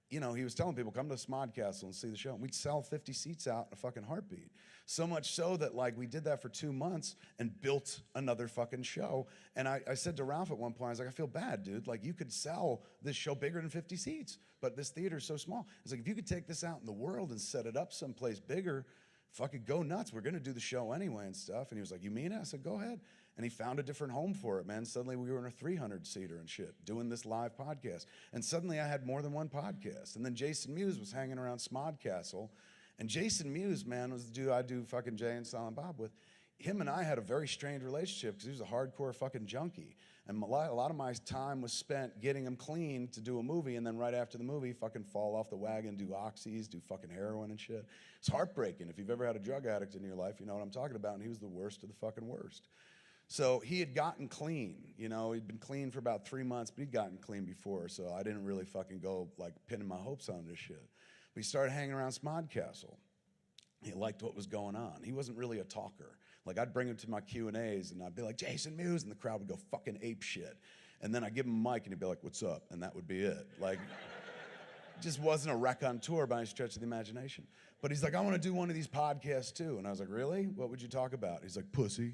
you know, he was telling people, come to Smodcastle and see the show. And we'd sell 50 seats out in a fucking heartbeat. So much so that, like, we did that for 2 months and built another fucking show. And I said to Ralph at one point, I was like, I feel bad, dude. Like, you could sell this show bigger than 50 seats, but this theater's so small. It's like, if you could take this out in the world and set it up someplace bigger, fucking go nuts. We're going to do the show anyway and stuff. And he was like, you mean it? I said, go ahead. And he found a different home for it, man. Suddenly we were in a 300-seater and shit, doing this live podcast. And suddenly I had more than one podcast. And then Jason Mewes was hanging around Smodcastle. And Jason Mewes, man, was the dude I do fucking Jay and Silent Bob with. Him and I had a very strained relationship because he was a hardcore fucking junkie. And a lot of my time was spent getting him clean to do a movie, and then right after the movie, fucking fall off the wagon, do oxys, do fucking heroin and shit. It's heartbreaking. If you've ever had a drug addict in your life, you know what I'm talking about, and he was the worst of the fucking worst. So he had gotten clean, you know, he'd been clean for about 3 months, but he'd gotten clean before, so I didn't really fucking go, like, pinning my hopes on this shit. But he started hanging around Smodcastle. He liked what was going on. He wasn't really a talker. Like, I'd bring him to my Q&As, and I'd be like, Jason Mewes, and the crowd would go fucking ape shit. And then I'd give him a mic, and he'd be like, what's up? And that would be it. Like, just wasn't a raconteur by any stretch of the imagination. But he's like, I want to do one of these podcasts, too. And I was like, really? What would you talk about? He's like, pussy.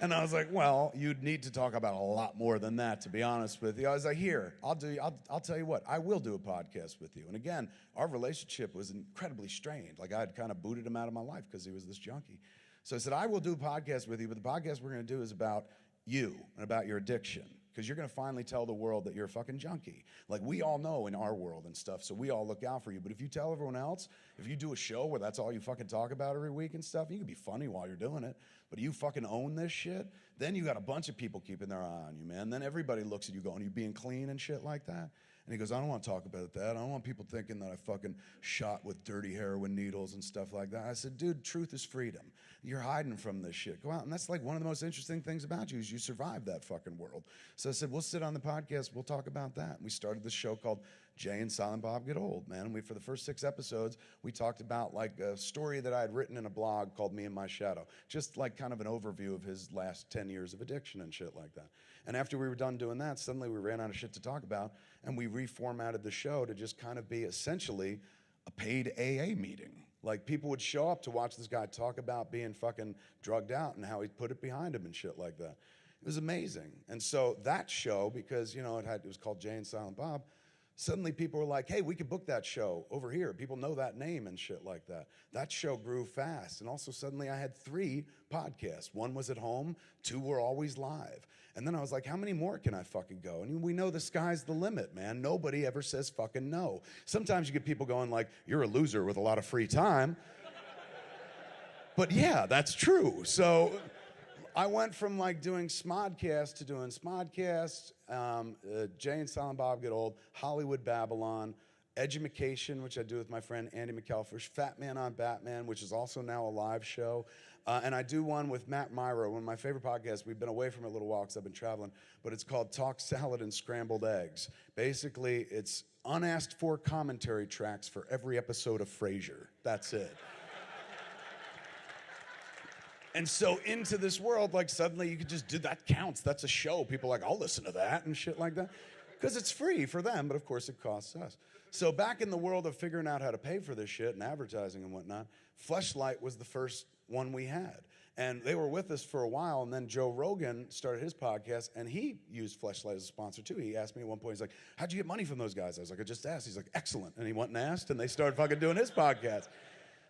And I was like, well, you'd need to talk about a lot more than that, to be honest with you. I was like, here, I'll tell you what, I will do a podcast with you. And again, our relationship was incredibly strained. Like, I had kind of booted him out of my life because he was this junkie. So I said, I will do a podcast with you, but the podcast we're going to do is about you and about your addiction, because you're going to finally tell the world that you're a fucking junkie. Like, we all know in our world and stuff, so we all look out for you. But if you tell everyone else, if you do a show where that's all you fucking talk about every week and stuff, you can be funny while you're doing it, but you fucking own this shit, then you got a bunch of people keeping their eye on you, man. Then everybody looks at you going, you being clean and shit like that? And he goes, I don't want to talk about that. I don't want people thinking that I fucking shot with dirty heroin needles and stuff like that. I said, dude, truth is freedom. You're hiding from this shit. Go out. And that's like one of the most interesting things about you is you survived that fucking world. So I said, we'll sit on the podcast. We'll talk about that. And we started this show called Jay and Silent Bob Get Old, man. And for the first 6 episodes, we talked about like a story that I had written in a blog called Me and My Shadow. Just like kind of an overview of his last 10 years of addiction and shit like that. And after we were done doing that, suddenly we ran out of shit to talk about, and we reformatted the show to just kind of be essentially a paid AA meeting. Like, people would show up to watch this guy talk about being fucking drugged out and how he put it behind him and shit like that. It was amazing. And so that show, because, you know, it was called Jay and Silent Bob, suddenly people were like, hey, we could book that show over here. People know that name and shit like that. That show grew fast. And also suddenly I had 3 podcasts. 1 was at home, 2 were always live. And then I was like, how many more can I fucking go? And we know the sky's the limit, man. Nobody ever says fucking no. Sometimes you get people going like, you're a loser with a lot of free time. But yeah, that's true. So I went from like doing Smodcast to doing Smodcast, Jay and Silent Bob Get Old, Hollywood Babble-on, Edumacation, which I do with my friend Andy McElfish, Fatman on Batman, which is also now a live show. And I do one with Matt Myra, one of my favorite podcasts. We've been away from it a little while because I've been traveling, but it's called Talk Salad and Scrambled Eggs. Basically, it's unasked for commentary tracks for every episode of Frasier. That's it. And so into this world, like suddenly you could just do that counts. That's a show. People are like, I'll listen to that and shit like that. Because it's free for them, but of course it costs us. So back in the world of figuring out how to pay for this shit and advertising and whatnot, Fleshlight was the first one we had. And they were with us for a while, and then Joe Rogan started his podcast, and he used Fleshlight as a sponsor too. He asked me at one point, he's like, how'd you get money from those guys? I was like, I just asked. He's like, excellent. And he went and asked, and they started fucking doing his podcast.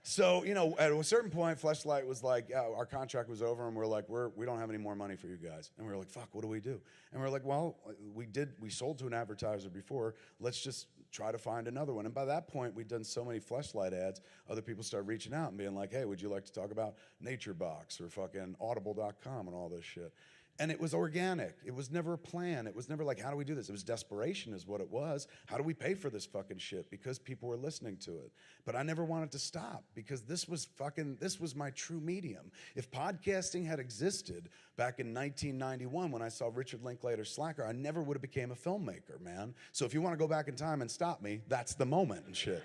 So, you know, at a certain point, Fleshlight was like, yeah, our contract was over, and we're like, we don't have any more money for you guys. And we were like, fuck, what do we do? And we're like, well, we sold to an advertiser before. Let's just try to find another one. And by that point, we'd done so many Fleshlight ads, other people started reaching out and being like, hey, would you like to talk about Nature Box or fucking Audible.com and all this shit? And it was organic. It was never a plan. It was never like, how do we do this? It was desperation is what it was. How do we pay for this fucking shit? Because people were listening to it. But I never wanted to stop because this was my true medium. If podcasting had existed back in 1991 when I saw Richard Linklater's Slacker, I never would have became a filmmaker, man. So if you want to go back in time and stop me, that's the moment and shit.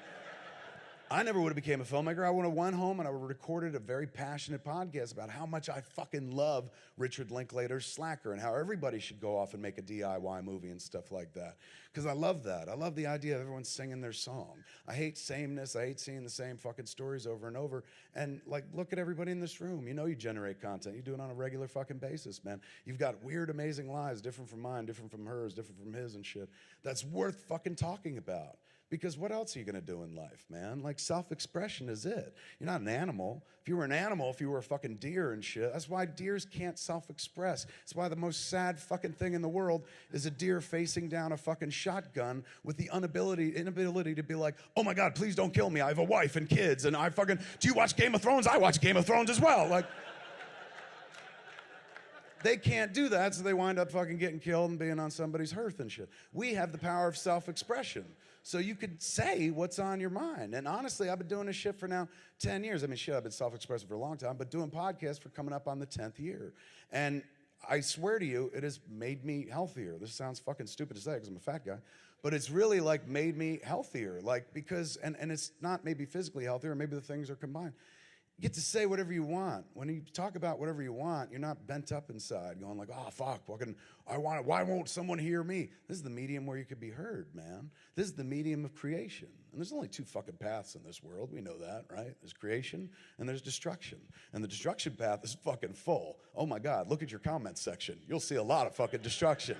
I never would have became a filmmaker. I would have went home and I would have recorded a very passionate podcast about how much I fucking love Richard Linklater's Slacker and how everybody should go off and make a DIY movie and stuff like that. Because I love that. I love the idea of everyone singing their song. I hate sameness. I hate seeing the same fucking stories over and over. And like, look at everybody in this room. You know you generate content. You do it on a regular fucking basis, man. You've got weird, amazing lives, different from mine, different from hers, different from his and shit. That's worth fucking talking about. Because what else are you going to do in life, man? Like, self-expression is it. You're not an animal. If you were an animal, if you were a fucking deer and shit, that's why deers can't self-express. That's why the most sad fucking thing in the world is a deer facing down a fucking shotgun with the inability to be like, oh my God, please don't kill me. I have a wife and kids, and do you watch Game of Thrones? I watch Game of Thrones as well. Like, they can't do that, so they wind up fucking getting killed and being on somebody's hearth and shit. We have the power of self-expression. So you could say what's on your mind. And honestly, I've been doing this shit for now 10 years. I mean, shit, I've been self-expressive for a long time, but doing podcasts for coming up on the 10th year. And I swear to you, it has made me healthier. This sounds fucking stupid to say because I'm a fat guy, but it's really like made me healthier. Like, because, and it's not maybe physically healthier, maybe the things are combined. You get to say whatever you want. When you talk about whatever you want, you're not bent up inside going like, oh, fuck, I want it. Why won't someone hear me? This is the medium where you could be heard, man. This is the medium of creation. And there's only 2 fucking paths in this world. We know that, right? There's creation and there's destruction. And the destruction path is fucking full. Oh my God, look at your comment section. You'll see a lot of fucking destruction.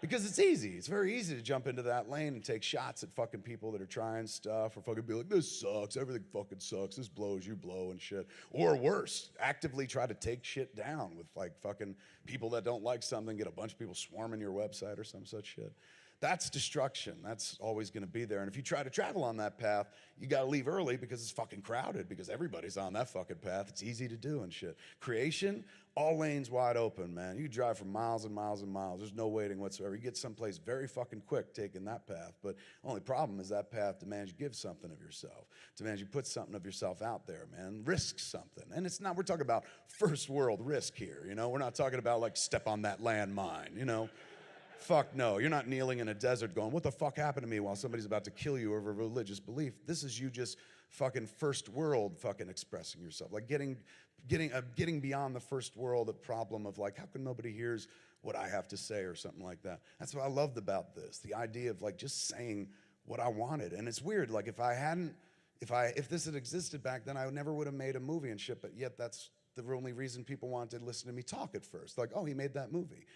Because it's easy. It's very easy to jump into that lane and take shots at fucking people that are trying stuff or fucking be like, this sucks, everything fucking sucks, this blows, you blow and shit. Or worse, actively try to take shit down with like fucking people that don't like something, get a bunch of people swarming your website or some such shit. That's destruction. That's always going to be there. And if you try to travel on that path, you got to leave early because it's fucking crowded because everybody's on that fucking path. It's easy to do and shit. Creation, all lanes wide open, man. You can drive for miles and miles and miles. There's no waiting whatsoever. You get someplace very fucking quick taking that path. But the only problem is that path demands you give something of yourself. Demands you put something of yourself out there, man. Risk something. And it's not, we're talking about first world risk here, you know? We're not talking about like step on that landmine, you know? Fuck no. You're not kneeling in a desert going, what the fuck happened to me while somebody's about to kill you over a religious belief. This is you just fucking first world fucking expressing yourself. Like getting beyond the first world, the problem of like, how come nobody hears what I have to say or something like that. That's what I loved about this. The idea of like just saying what I wanted. And it's weird. Like if I hadn't If this had existed back then, I never would have made a movie and shit, but yet that's the only reason people wanted to listen to me talk at first. Like, oh, he made that movie.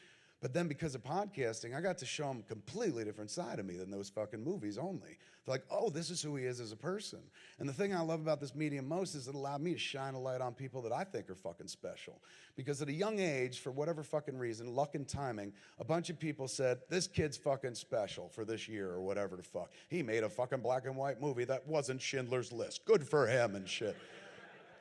But then because of podcasting, I got to show them a completely different side of me than those fucking movies only. They're like, oh, this is who he is as a person. And the thing I love about this medium most is it allowed me to shine a light on people that I think are fucking special. Because at a young age, for whatever fucking reason, luck and timing, a bunch of people said, this kid's fucking special for this year or whatever the fuck. He made a fucking black and white movie that wasn't Schindler's List. Good for him and shit.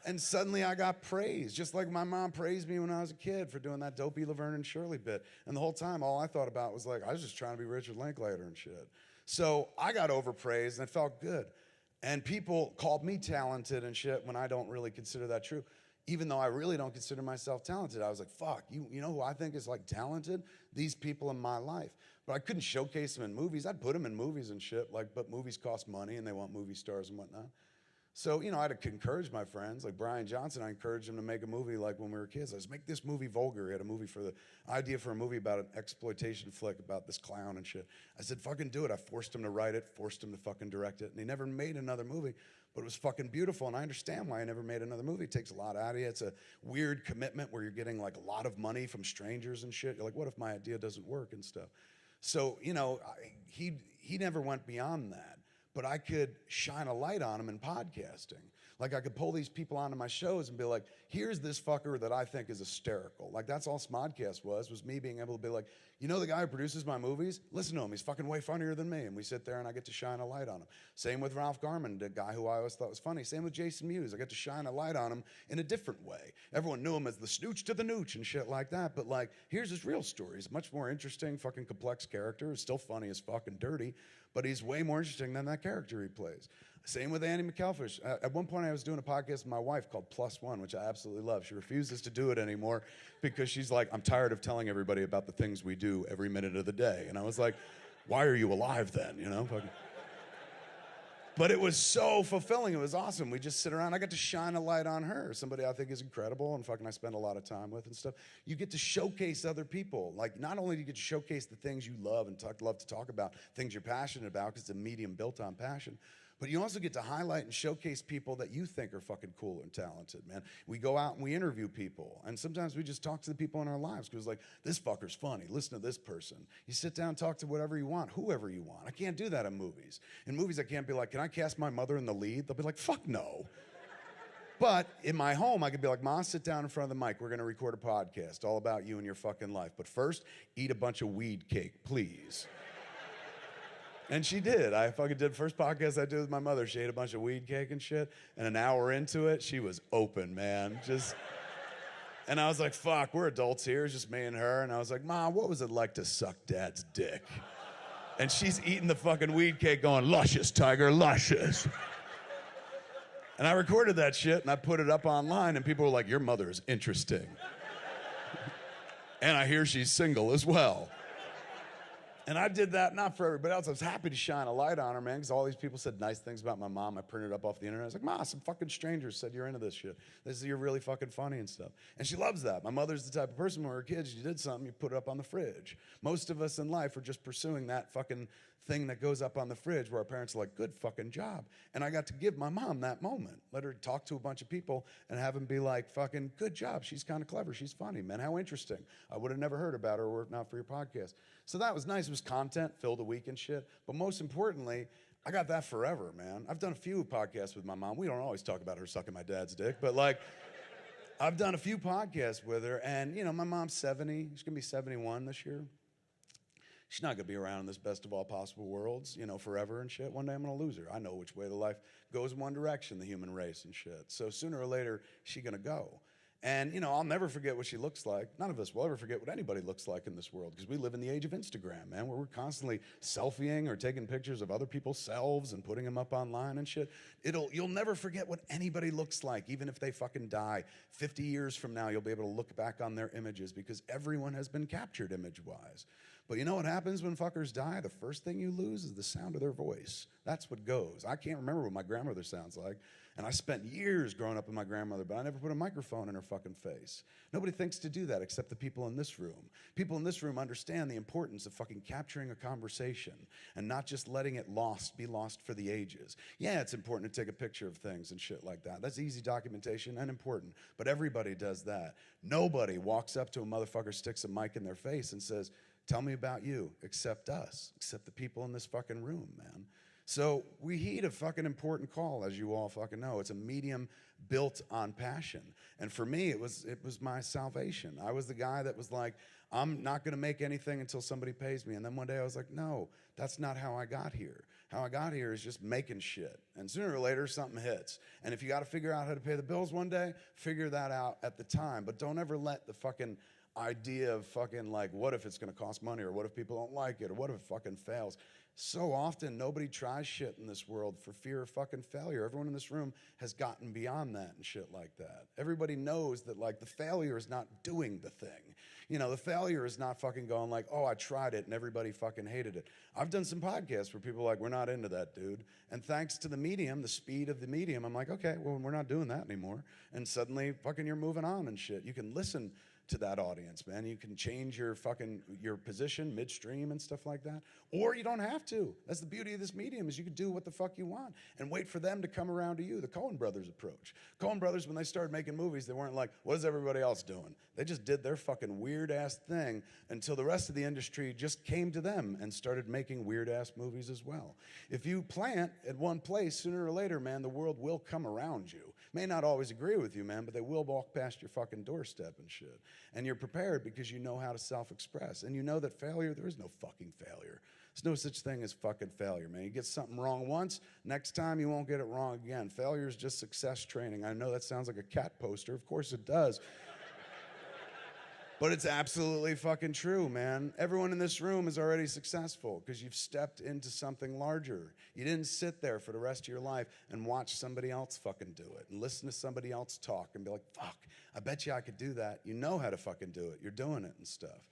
And suddenly I got praised, just like my mom praised me when I was a kid for doing that dopey Laverne and Shirley bit. And the whole time, all I thought about was like, I was just trying to be Richard Linklater and shit. So I got overpraised and it felt good. And people called me talented and shit when I don't really consider that true. Even though I really don't consider myself talented, I was like, fuck, you know who I think is like talented? These people in my life. But I couldn't showcase them in movies. I'd put them in movies and shit, like, but movies cost money and they want movie stars and whatnot. So, I had to encourage my friends, like Brian Johnson. I encouraged him to make a movie like when we were kids. I was make this movie vulgar. He had a idea for a movie about an exploitation flick about this clown and shit. I said, fucking do it. I forced him to write it, forced him to fucking direct it. And he never made another movie, but it was fucking beautiful. And I understand why he never made another movie. It takes a lot out of you. It's a weird commitment where you're getting like a lot of money from strangers and shit. You're like, what if my idea doesn't work and stuff? So, he never went beyond that. But I could shine a light on him in podcasting. Like I could pull these people onto my shows and be like, here's this fucker that I think is hysterical. Like that's all Smodcast was me being able to be like, the guy who produces my movies? Listen to him, he's fucking way funnier than me. And we sit there and I get to shine a light on him. Same with Ralph Garman, the guy who I always thought was funny. Same with Jason Mewes, I get to shine a light on him in a different way. Everyone knew him as the snooch to the nooch and shit like that. But like, here's his real story. He's a much more interesting, fucking complex character. He's still funny as fucking dirty, but he's way more interesting than that character he plays. Same with Andy McElfish. At one point I was doing a podcast with my wife called Plus One, which I absolutely love. She refuses to do it anymore because she's like, I'm tired of telling everybody about the things we do every minute of the day. And I was like, why are you alive then, But it was so fulfilling. It was awesome. We just sit around. I got to shine a light on her, somebody I think is incredible and fucking I spend a lot of time with and stuff. You get to showcase other people. Like not only do you get to showcase the things you love and love to talk about, things you're passionate about because it's a medium built on passion, but you also get to highlight and showcase people that you think are fucking cool and talented, man. We go out and we interview people, and sometimes we just talk to the people in our lives because like, this fucker's funny, listen to this person. You sit down and talk to whatever you want, whoever you want. I can't do that in movies. In movies, I can't be like, can I cast my mother in the lead? They'll be like, fuck no. But in my home, I could be like, Ma, sit down in front of the mic. We're going to record a podcast all about you and your fucking life. But first, eat a bunch of weed cake, please. And she did. I fucking did the first podcast I did with my mother. She ate a bunch of weed cake and shit. And an hour into it, she was open, man. And I was like, fuck, we're adults here. It's just me and her. And I was like, Ma, what was it like to suck Dad's dick? And she's eating the fucking weed cake going, luscious, Tiger, luscious. And I recorded that shit and I put it up online and people were like, your mother is interesting. And I hear she's single as well. And I did that not for everybody else. I was happy to shine a light on her, man, because all these people said nice things about my mom. I printed it up off the internet. I was like, Ma, some fucking strangers said you're into this shit. You're really fucking funny and stuff. And she loves that. My mother's the type of person when we were kids, you did something, you put it up on the fridge. Most of us in life are just pursuing that fucking thing that goes up on the fridge where our parents are like, good fucking job. And I got to give my mom that moment. Let her talk to a bunch of people and have them be like, fucking good job. She's kind of clever. She's funny, man. How interesting. I would have never heard about her were it not for your podcast. So that was nice. It was content, filled a week and shit. But most importantly, I got that forever, man. I've done a few podcasts with my mom. We don't always talk about her sucking my dad's dick, but like, I've done a few podcasts with her. And, my mom's 70. She's going to be 71 this year. She's not going to be around in this best of all possible worlds, forever and shit. One day I'm going to lose her. I know which way the life goes in one direction, the human race and shit. So sooner or later, she's going to go. And, I'll never forget what she looks like. None of us will ever forget what anybody looks like in this world because we live in the age of Instagram, man, where we're constantly selfieing or taking pictures of other people's selves and putting them up online and shit. You'll never forget what anybody looks like, even if they fucking die. 50 years from now, you'll be able to look back on their images because everyone has been captured image-wise. But you know what happens when fuckers die? The first thing you lose is the sound of their voice. That's what goes. I can't remember what my grandmother sounds like. And I spent years growing up with my grandmother, but I never put a microphone in her fucking face. Nobody thinks to do that except the people in this room. People in this room understand the importance of fucking capturing a conversation and not just letting it be lost for the ages. Yeah, it's important to take a picture of things and shit like that. That's easy documentation and important, but everybody does that. Nobody walks up to a motherfucker, sticks a mic in their face and says, tell me about you, except us, except the people in this fucking room, man. So we heed a fucking important call, as you all fucking know. It's a medium built on passion. And for me, it was my salvation. I was the guy that was like, I'm not gonna make anything until somebody pays me. And then one day I was like, no, that's not how I got here. How I got here is just making shit. And sooner or later, something hits. And if you gotta figure out how to pay the bills one day, figure that out at the time. But don't ever let the fucking idea of fucking like, what if it's gonna cost money, or what if people don't like it, or what if it fucking fails? So often, nobody tries shit in this world for fear of fucking failure. Everyone in this room has gotten beyond that and shit like that. Everybody knows that like the failure is not doing the thing. You know, the failure is not fucking going like, oh, I tried it and everybody fucking hated it. I've done some podcasts where people are like, we're not into that, dude. And thanks to the medium, the speed of the medium, I'm like, okay, well, we're not doing that anymore. And suddenly fucking you're moving on and shit. You can listen to that audience, man. You can change your position midstream and stuff like that. Or you don't have to. That's the beauty of this medium, is you can do what the fuck you want and wait for them to come around to you. The Coen brothers approach. Coen brothers, when they started making movies, they weren't like, what is everybody else doing? They just did their fucking weird ass thing until the rest of the industry just came to them and started making weird ass movies as well. If you plant at one place, sooner or later, man, the world will come around you. May not always agree with you, man, but they will walk past your fucking doorstep and shit. And you're prepared because you know how to self-express. And you know that failure, there is no fucking failure. There's no such thing as fucking failure, man. You get something wrong once, next time you won't get it wrong again. Failure is just success training. I know that sounds like a cat poster. Of course it does. But it's absolutely fucking true, man. Everyone in this room is already successful because you've stepped into something larger. You didn't sit there for the rest of your life and watch somebody else fucking do it and listen to somebody else talk and be like, fuck, I bet you I could do that. You know how to fucking do it. You're doing it and stuff.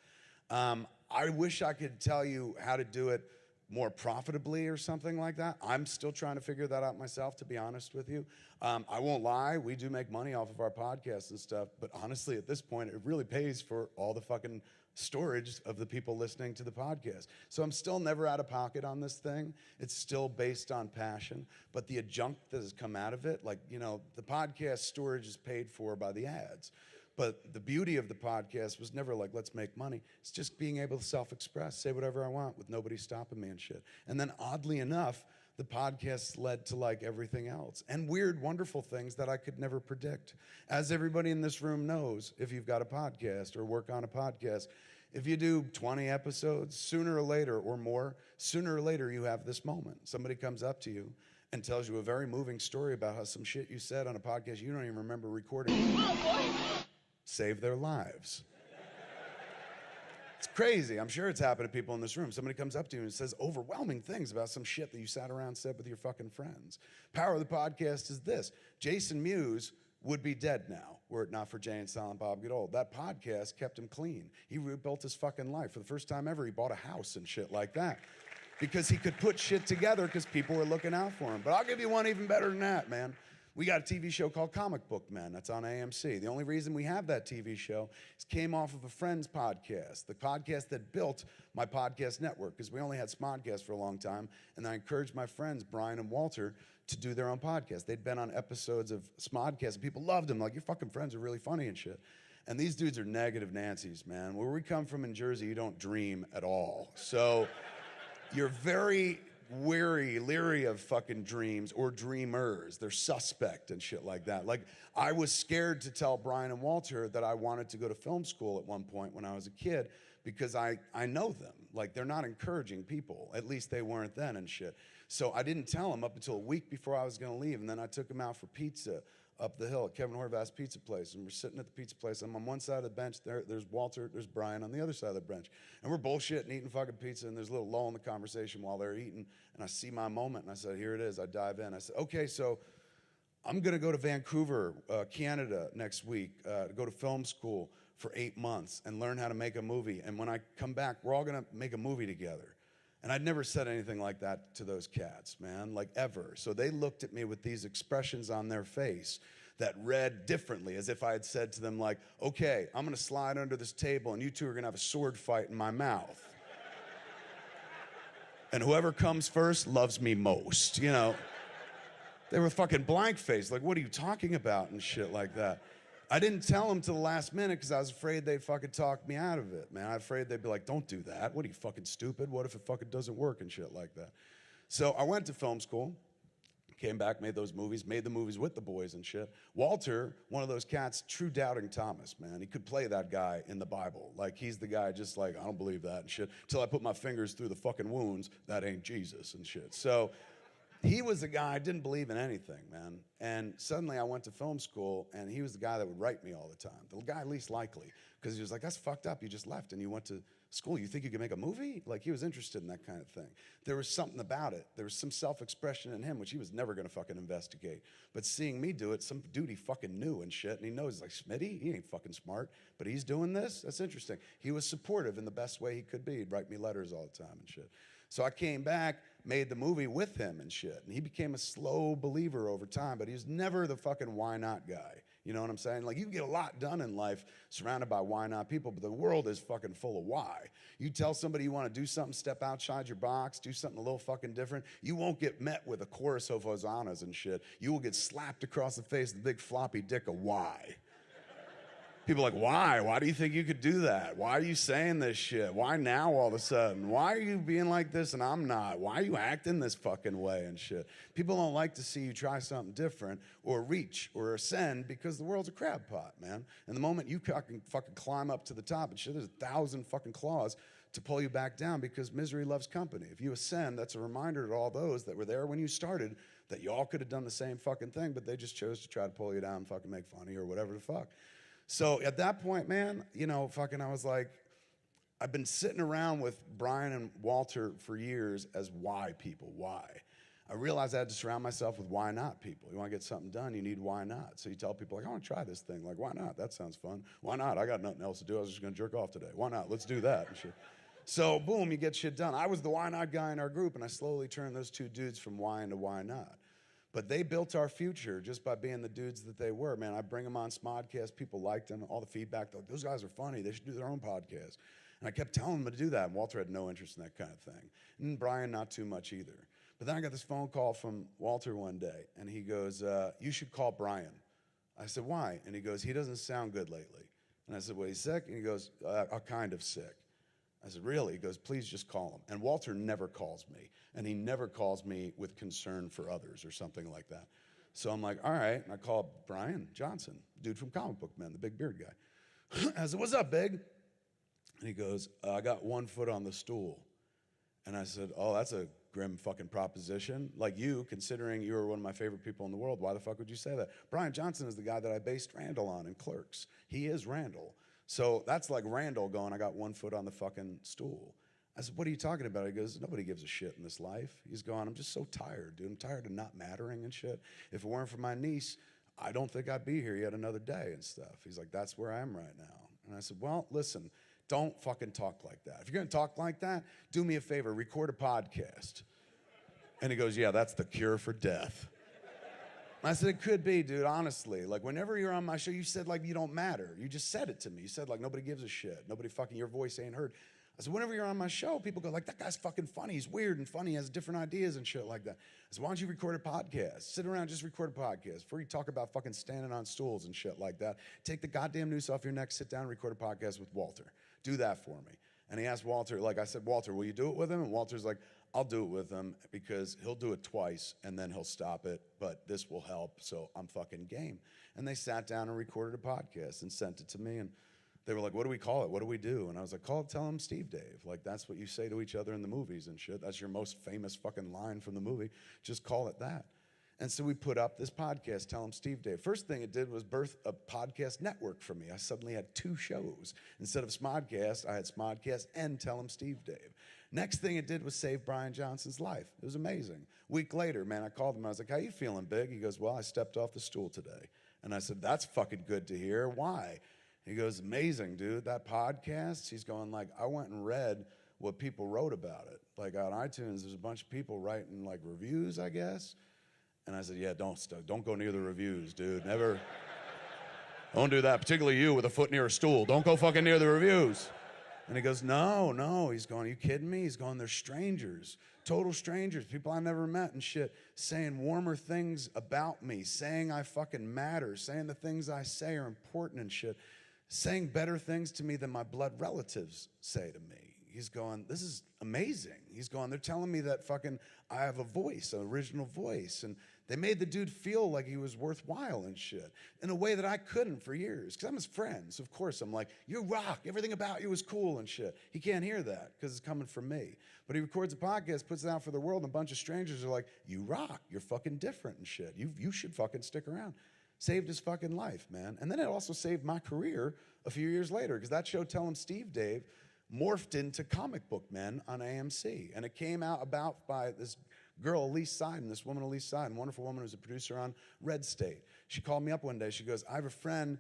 I wish I could tell you how to do it more profitably or something like that. I'm still trying to figure that out myself, to be honest with you. I won't lie, we do make money off of our podcasts and stuff, but honestly, at this point, it really pays for all the fucking storage of the people listening to the podcast. So I'm still never out of pocket on this thing. It's still based on passion, but the adjunct that has come out of it, like, you know, the podcast storage is paid for by the ads. But the beauty of the podcast was never like, let's make money. It's just being able to self-express, say whatever I want with nobody stopping me and shit. And then oddly enough, the podcast led to like everything else and weird, wonderful things that I could never predict. As everybody in this room knows, if you've got a podcast or work on a podcast, if you do 20 episodes, sooner or later or more, sooner or later you have this moment. Somebody comes up to you and tells you a very moving story about how some shit you said on a podcast you don't even remember recording. Save their lives. It's crazy. I'm sure it's happened to people in this room. Somebody comes up to you and says overwhelming things about some shit that you sat around and said with your fucking friends. Power of the podcast is this. Jason Mewes would be dead now were it not for Jay and Silent Bob Get Old. That podcast kept him clean. He rebuilt his fucking life. For the first time ever, he bought a house and shit like that because he could put shit together because people were looking out for him. But I'll give you one even better than that, man. We got a TV show called Comic Book Men. That's on AMC. The only reason we have that TV show is came off of a friend's podcast, the podcast that built my podcast network, because we only had Smodcast for a long time, and I encouraged my friends, Brian and Walter, to do their own podcast. They'd been on episodes of Smodcast, and people loved them. Like, your fucking friends are really funny and shit. And these dudes are negative Nancy's, man. Where we come from in Jersey, you don't dream at all. So you're very leery of fucking dreams or dreamers. They're suspect and shit like that. Like, I was scared to tell Brian and Walter that I wanted to go to film school at one point when I was a kid because I know them. Like, they're not encouraging people. At least they weren't then and shit. So I didn't tell them up until a week before I was going to leave, and then I took them out for pizza up the hill at Kevin Horvath's pizza place, and we're sitting at the pizza place. I'm on one side of the bench, there's Walter, there's Brian on the other side of the bench, and we're bullshitting, eating fucking pizza, and there's a little lull in the conversation while they're eating, and I see my moment, and I said, here it is. I dive in. I said, okay, so I'm going to go to Vancouver, Canada next week to go to film school for 8 months and learn how to make a movie. And when I come back, we're all gonna make a movie together. And I'd never said anything like that to those cats, man, like ever. So they looked at me with these expressions on their face that read differently, as if I had said to them, like, okay, I'm gonna slide under this table and you two are gonna have a sword fight in my mouth. And whoever comes first loves me most, you know. They were fucking blank-faced, like, what are you talking about and shit like that. I didn't tell them till the last minute because I was afraid they'd fucking talk me out of it, man. I was afraid they'd be like, don't do that. What are you, fucking stupid? What if it fucking doesn't work and shit like that? So I went to film school, came back, made those movies, made the movies with the boys and shit. Walter, one of those cats, true doubting Thomas, man. He could play that guy in the Bible. Like, he's the guy just like, I don't believe that and shit. Till I put my fingers through the fucking wounds, that ain't Jesus and shit. So he was the guy, I didn't believe in anything, man. And suddenly I went to film school, and he was the guy that would write me all the time. The guy least likely, because he was like, that's fucked up. You just left and you went to school. You think you could make a movie? Like, he was interested in that kind of thing. There was something about it. There was some self-expression in him, which he was never going to fucking investigate. But seeing me do it, some dude he fucking knew and shit, and he knows, like, Smitty, he ain't fucking smart, but he's doing this? That's interesting. He was supportive in the best way he could be. He'd write me letters all the time and shit. So I came back, made the movie with him and shit. And he became a slow believer over time, but he was never the fucking why not guy. You know what I'm saying? Like, you can get a lot done in life surrounded by why not people, but the world is fucking full of why. You tell somebody you want to do something, step outside your box, do something a little fucking different, you won't get met with a chorus of hosannas and shit. You will get slapped across the face with the big floppy dick of why. People are like, why? Why do you think you could do that? Why are you saying this shit? Why now all of a sudden? Why are you being like this and I'm not? Why are you acting this fucking way and shit? People don't like to see you try something different or reach or ascend because the world's a crab pot, man. And the moment you fucking climb up to the top and shit, there's 1,000 fucking claws to pull you back down because misery loves company. If you ascend, that's a reminder to all those that were there when you started that you all could have done the same fucking thing, but they just chose to try to pull you down and fucking make fun of you or whatever the fuck. So at that point, man, you know, fucking I was like, I've been sitting around with Brian and Walter for years as why people, why? I realized I had to surround myself with why not people. You want to get something done, you need why not. So you tell people, like, I want to try this thing. Like, why not? That sounds fun. Why not? I got nothing else to do. I was just going to jerk off today. Why not? Let's do that and shit. So boom, you get shit done. I was the why not guy in our group, and I slowly turned those two dudes from why into why not. But they built our future just by being the dudes that they were, man. I bring them on Smodcast. People liked them. All the feedback, they're like, those guys are funny. They should do their own podcast. And I kept telling them to do that. And Walter had no interest in that kind of thing. And Brian, not too much either. But then I got this phone call from Walter one day. And he goes, you should call Brian. I said, why? And he goes, he doesn't sound good lately. And I said, well, he's sick? And he goes, I'm kind of sick. I said, really? He goes, please just call him. And Walter never calls me. And he never calls me with concern for others or something like that. So I'm like, all right. And I called Brian Johnson, dude from Comic Book Men, the big beard guy. I said, what's up, big? And he goes, I got 1 foot on the stool. And I said, oh, that's a grim fucking proposition. Like you, considering you were one of my favorite people in the world, why the fuck would you say that? Brian Johnson is the guy that I based Randall on in Clerks. He is Randall. So that's like Randall going, I got 1 foot on the fucking stool. I said, what are you talking about? He goes, nobody gives a shit in this life. He's going, I'm just so tired, dude. I'm tired of not mattering and shit. If it weren't for my niece, I don't think I'd be here yet another day and stuff. He's like, that's where I am right now. And I said, well, listen, don't fucking talk like that. If you're going to talk like that, do me a favor, record a podcast. And he goes, yeah, that's the cure for death. I said, it could be, dude, honestly. Like, whenever you're on my show, you said, like, you don't matter. You just said it to me. You said, like, nobody gives a shit. Nobody fucking, your voice ain't heard. I said, whenever you're on my show, people go, like, that guy's fucking funny. He's weird and funny. He has different ideas and shit like that. I said, why don't you record a podcast? Sit around, just record a podcast. Before you talk about fucking standing on stools and shit like that, take the goddamn noose off your neck, sit down and record a podcast with Walter. Do that for me. And he asked Walter, like I said, Walter, will you do it with him? And Walter's like, I'll do it with him because he'll do it twice and then he'll stop it, but this will help, so I'm fucking game. And they sat down and recorded a podcast and sent it to me, and they were like, what do we call it? What do we do? And I was like, tell him Steve Dave. Like, that's what you say to each other in the movies and shit. That's your most famous fucking line from the movie. Just call it that. And so we put up this podcast, Tell Him Steve Dave. First thing it did was birth a podcast network for me. I suddenly had 2 shows. Instead of Smodcast, I had Smodcast and Tell Him Steve Dave. Next thing it did was save Brian Johnson's life. It was amazing. Week later, man, I called him. I was like, how you feeling, big? He goes, well, I stepped off the stool today. And I said, that's fucking good to hear. Why? He goes, amazing, dude, that podcast. He's going like, I went and read what people wrote about it. Like on iTunes, there's a bunch of people writing like reviews, I guess. And I said, yeah, don't go near the reviews, dude. Never, don't do that, particularly you with a foot near a stool. Don't go fucking near the reviews. And he goes, no. He's going, are you kidding me? He's going, they're strangers, total strangers, people I never met and shit, saying warmer things about me, saying I fucking matter, saying the things I say are important and shit, saying better things to me than my blood relatives say to me. He's going, this is amazing. He's going, they're telling me that fucking I have a voice, an original voice. And they made the dude feel like he was worthwhile and shit in a way that I couldn't for years. Because I'm his friend. So of course I'm like, you rock. Everything about you is cool and shit. He can't hear that because it's coming from me. But he records a podcast, puts it out for the world, and a bunch of strangers are like, you rock. You're fucking different and shit. You should fucking stick around. Saved his fucking life, man. And then it also saved my career a few years later because that show, Tell 'Em Steve Dave, morphed into Comic Book Men on AMC. And it came out about by this girl, Elise Seiden, this woman, Elise Seiden, wonderful woman who's a producer on Red State. She called me up one day. She goes, I have a friend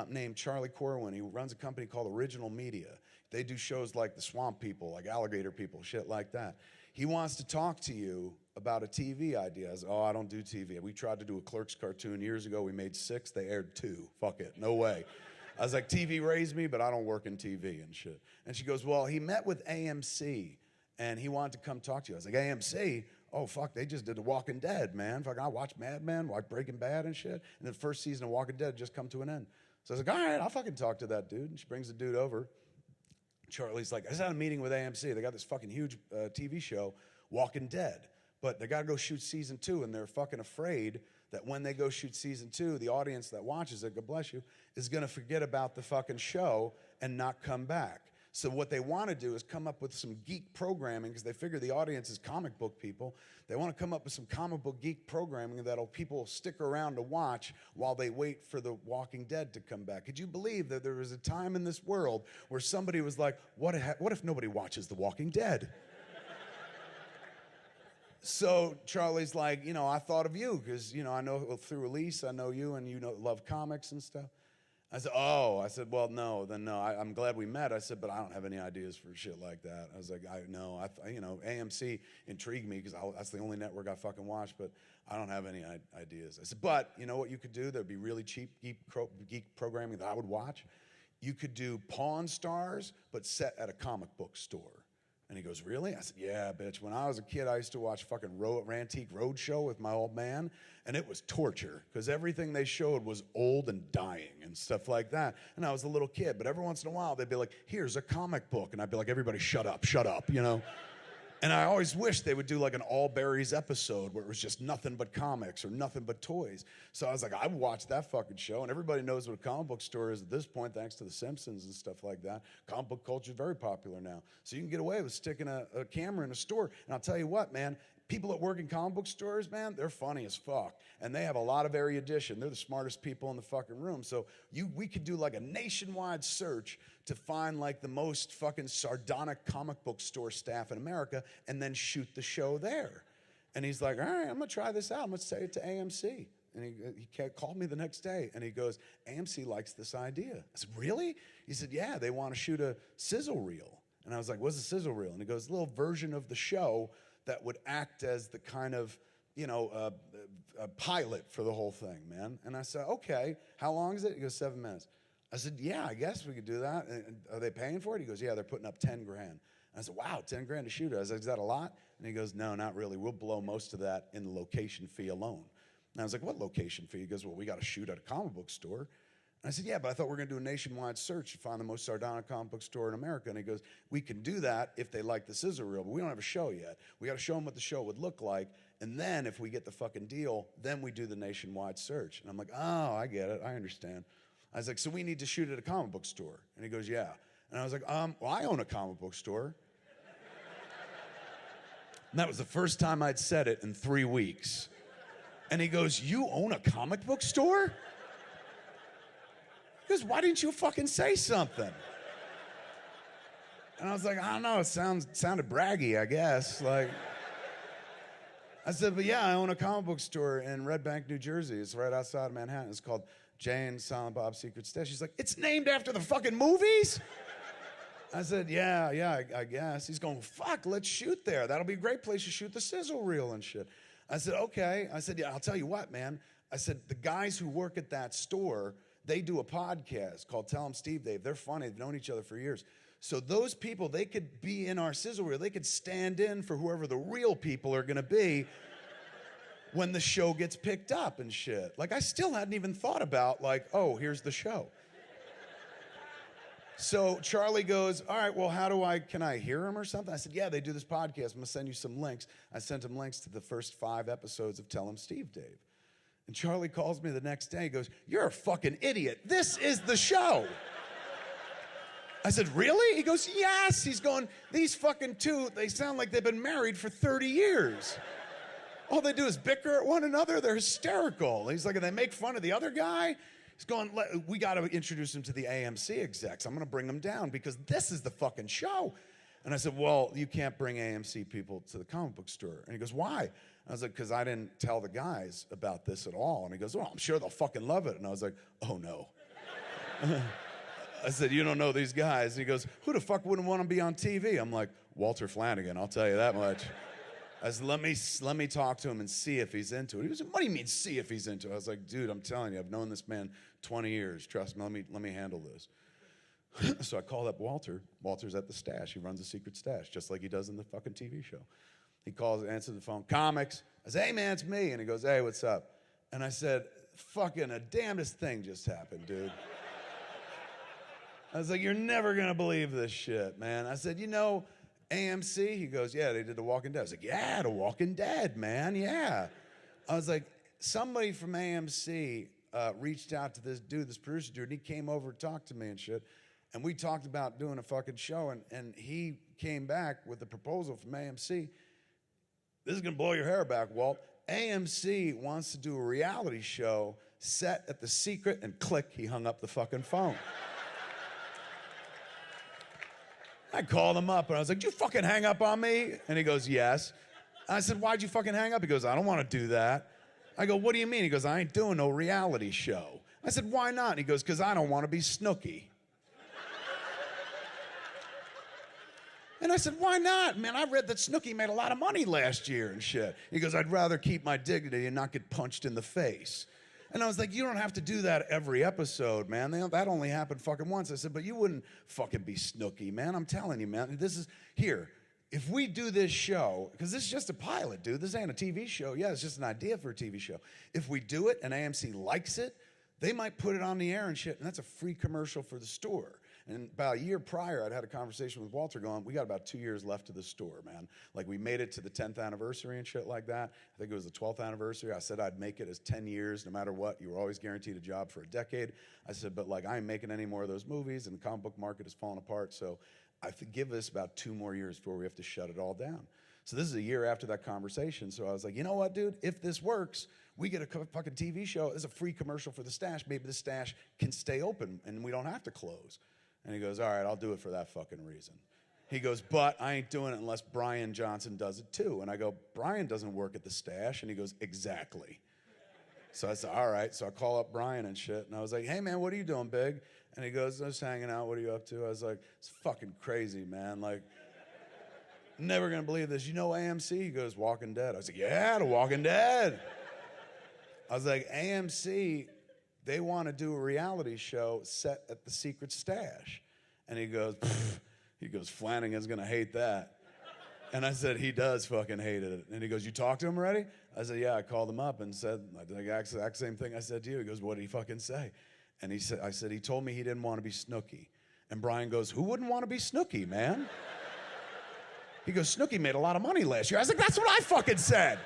named Charlie Corwin. He runs a company called Original Media. They do shows like The Swamp People, like Alligator People, shit like that. He wants to talk to you about a TV idea. I said, oh, I don't do TV. We tried to do a Clerks cartoon years ago. We made 6. They aired 2. Fuck it. No way. I was like, TV raised me, but I don't work in TV and shit. And she goes, well, he met with AMC, and he wanted to come talk to you. I was like, AMC? Oh, fuck, they just did The Walking Dead, man. Fuck, I watched Mad Men, watched Breaking Bad and shit. And the first season of Walking Dead just come to an end. So I was like, all right, I'll fucking talk to that dude. And she brings the dude over. Charlie's like, I just had a meeting with AMC. They got this fucking huge TV show, Walking Dead. But they got to go shoot season 2, and they're fucking afraid that when they go shoot season 2, the audience that watches it, God bless you, is going to forget about the fucking show and not come back. So what they want to do is come up with some geek programming because they figure the audience is comic book people. They want to come up with some comic book geek programming that'll people stick around to watch while they wait for The Walking Dead to come back. Could you believe that there was a time in this world where somebody was like, what if nobody watches The Walking Dead? So Charlie's like, I thought of you because, I know through Elise, I know you and love comics and stuff. I said, well, no, I'm glad we met. I said, but I don't have any ideas for shit like that. I was like, AMC intrigued me because that's the only network I fucking watch, but I don't have any ideas. I said, but you know what you could do? There'd be really cheap geek programming that I would watch. You could do Pawn Stars, but set at a comic book store. And he goes, really? I said, yeah, bitch. When I was a kid, I used to watch fucking Antique Roadshow with my old man, and it was torture because everything they showed was old and dying and stuff like that. And I was a little kid, but every once in a while, they'd be like, here's a comic book. And I'd be like, everybody shut up, And I always wished they would do like an All Berries episode where it was just nothing but comics or nothing but toys. So I was like, I watched that fucking show, and everybody knows what a comic book store is at this point, thanks to The Simpsons and stuff like that. Comic book culture is very popular now. So you can get away with sticking a camera in a store. And I'll tell you what, man, people that work in comic book stores, man, they're funny as fuck. And they have a lot of erudition. They're the smartest people in the fucking room. So we could do like a nationwide search to find like the most fucking sardonic comic book store staff in America and then shoot the show there. And he's like, all right, I'm going to try this out. I'm going to say it to AMC. And he called me the next day, and he goes, AMC likes this idea. I said, really? He said, yeah, they want to shoot a sizzle reel. And I was like, what's a sizzle reel? And he goes, a little version of the show that would act as the kind of, a pilot for the whole thing, man. And I said, okay, how long is it? He goes, 7 minutes. I said, yeah, I guess we could do that. And are they paying for it? He goes, yeah, they're putting up 10 grand. And I said, wow, 10 grand to shoot it. I said, is that a lot? And he goes, no, not really. We'll blow most of that in the location fee alone. And I was like, what location fee? He goes, well, we got to shoot at a comic book store. And I said, yeah, but I thought we were going to do a nationwide search to find the most sardonic comic book store in America. And he goes, we can do that if they like the sizzle reel, but we don't have a show yet. We got to show them what the show would look like. And then if we get the fucking deal, then we do the nationwide search. And I'm like, oh, I get it. I understand. I was like, so we need to shoot at a comic book store. And he goes, yeah. And I was like, well, I own a comic book store. And that was the first time I'd said it in 3 weeks. And he goes, you own a comic book store? He goes, why didn't you fucking say something? And I was like, I don't know, it sounded braggy, I guess. Like, I said, but yeah, I own a comic book store in Red Bank, New Jersey. It's right outside of Manhattan. It's called Jane Silent Bob's Secret Stash. She's like, it's named after the fucking movies? I said, yeah, I guess. He's going, fuck, let's shoot there. That'll be a great place to shoot the sizzle reel and shit. I said, okay. I said, yeah, I'll tell you what, man. I said, the guys who work at that store, they do a podcast called Tell 'em Steve Dave. They're funny. They've known each other for years. So those people, they could be in our sizzle reel. They could stand in for whoever the real people are going to be when the show gets picked up and shit. Like, I still hadn't even thought about, like, oh, here's the show. So Charlie goes, all right, well, can I hear him or something? I said, yeah, they do this podcast. I'm going to send you some links. I sent him links to the first 5 episodes of Tell 'em Steve Dave. And Charlie calls me the next day. He goes, you're a fucking idiot. This is the show. I said, really? He goes, yes. He's going, these fucking two, they sound like they've been married for 30 years. All they do is bicker at one another. They're hysterical. He's like, and they make fun of the other guy. He's going, we got to introduce him to the AMC execs. I'm going to bring them down because this is the fucking show. And I said, well, you can't bring AMC people to the comic book store. And he goes, why? I was like, because I didn't tell the guys about this at all. And he goes, well, I'm sure they'll fucking love it. And I was like, oh, no. I said, you don't know these guys. And he goes, who the fuck wouldn't want to be on TV? I'm like, Walter Flanagan, I'll tell you that much. I said, let me talk to him and see if he's into it. He was like, what do you mean see if he's into it? I was like, dude, I'm telling you, I've known this man 20 years. Trust me, let me handle this. So I called up Walter. Walter's at the stash. He runs a secret stash, just like he does in the fucking TV show. He calls, answers the phone, comics. I said, hey, man, it's me. And he goes, hey, what's up? And I said, fucking a damnedest thing just happened, dude. I was like, you're never going to believe this shit, man. I said, you know, AMC? He goes, yeah, they did The Walking Dead. I was like, yeah, The Walking Dead, man, yeah. I was like, somebody from AMC reached out to this dude, this producer dude, and he came over and talked to me and shit. And we talked about doing a fucking show, and he came back with a proposal from AMC. This is going to blow your hair back, Walt. AMC wants to do a reality show set at the Secret, and click, he hung up the fucking phone. I called him up, and I was like, did you fucking hang up on me? And he goes, yes. I said, why'd you fucking hang up? He goes, I don't want to do that. I go, what do you mean? He goes, I ain't doing no reality show. I said, why not? And he goes, because I don't want to be Snooki. And I said, why not? Man, I read that Snooki made a lot of money last year and shit. He goes, I'd rather keep my dignity and not get punched in the face. And I was like, you don't have to do that every episode, man. That only happened fucking once. I said, but you wouldn't fucking be Snooki, man. I'm telling you, man. This is, here, if we do this show, because this is just a pilot, dude. This ain't a TV show. Yeah, it's just an idea for a TV show. If we do it and AMC likes it, they might put it on the air and shit, and that's a free commercial for the store. And about a year prior, I'd had a conversation with Walter going, we got about 2 years left to the store, man. Like, we made it to the 10th anniversary and shit like that. I think it was the 12th anniversary. I said I'd make it as 10 years no matter what. You were always guaranteed a job for a decade. I said, but, like, I ain't making any more of those movies, and the comic book market is falling apart, so I have give us about 2 more years before we have to shut it all down. So this is a year after that conversation, so I was like, you know what, dude? If this works, we get a fucking TV show. It's a free commercial for the stash. Maybe the stash can stay open, and we don't have to close. And he goes, all right, I'll do it for that fucking reason. He goes, but I ain't doing it unless Brian Johnson does it too. And I go, Brian doesn't work at the stash. And he goes, exactly. So I said, all right. So I call up Brian and shit. And I was like, hey, man, what are you doing, big? And he goes, I'm just hanging out. What are you up to? I was like, it's fucking crazy, man. Like, never going to believe this. You know AMC? He goes, Walking Dead. I was like, yeah, The Walking Dead. I was like, AMC... they want to do a reality show set at the Secret Stash. And he goes, Flanagan's going to hate that. And I said, he does fucking hate it. And he goes, you talked to him already? I said, yeah, I called him up and said the exact same thing I said to you. He goes, what did he fucking say? And I said, he told me he didn't want to be Snooki. And Brian goes, who wouldn't want to be Snooki, man? He goes, Snooki made a lot of money last year. I was like, that's what I fucking said.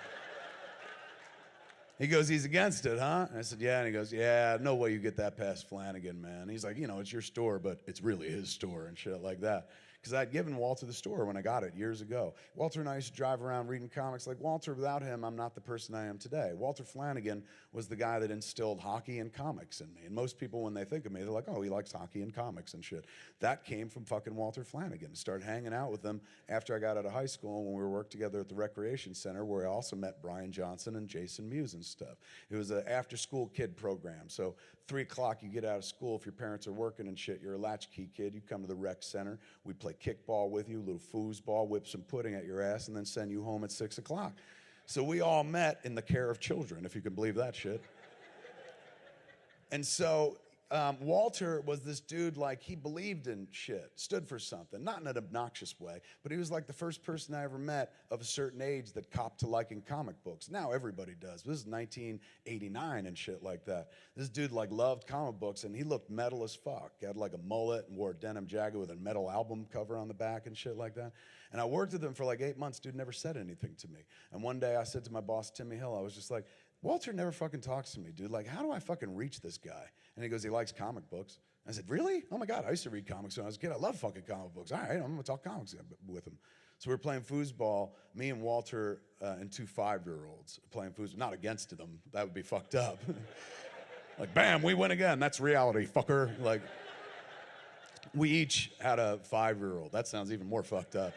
He goes, he's against it, huh? And I said, yeah. And he goes, yeah, no way you get that past Flanagan, man. He's like, you know, it's your store, but it's really his store and shit like that. because I'd given Walter the store when I got it years ago. Walter and I used to drive around reading comics. Like Walter, without him, I'm not the person I am today. Walter Flanagan was the guy that instilled hockey and comics in me. And most people, when they think of me, they're like, oh, he likes hockey and comics and shit. That came from fucking Walter Flanagan. Started hanging out with him after I got out of high school when we were working together at the Recreation Center, where I also met Brian Johnson and Jason Mewes and stuff. It was an after-school kid program. So 3 o'clock, you get out of school. If your parents are working and shit, you're a latchkey kid. You come to the rec center. We play kickball with you, a little foosball, whip some pudding at your ass, and then send you home at 6 o'clock. So we all met in the care of children, if you can believe that shit. And so Walter was this dude, like, he believed in shit, stood for something, not in an obnoxious way, but he was like the first person I ever met of a certain age that copped to liking comic books. Now everybody does. This is 1989 and shit like that. This dude, like, loved comic books, and he looked metal as fuck. He had, like, a mullet and wore a denim jacket with a metal album cover on the back and shit like that. And I worked with him for like 8 months. Dude never said anything to me. And one day I said to my boss, Timmy Hill, I was just like, Walter never fucking talks to me, dude. Like, how do I fucking reach this guy? And he goes, he likes comic books. I said, really? Oh my God, I used to read comics when I was a kid. I love fucking comic books. All right, I'm gonna talk comics with him. So we were playing foosball, me and Walter and 2 5-year-olds playing foosball. Not against them, that would be fucked up. Like, bam, we win again. That's reality, fucker. Like, we each had a 5-year-old. That sounds even more fucked up.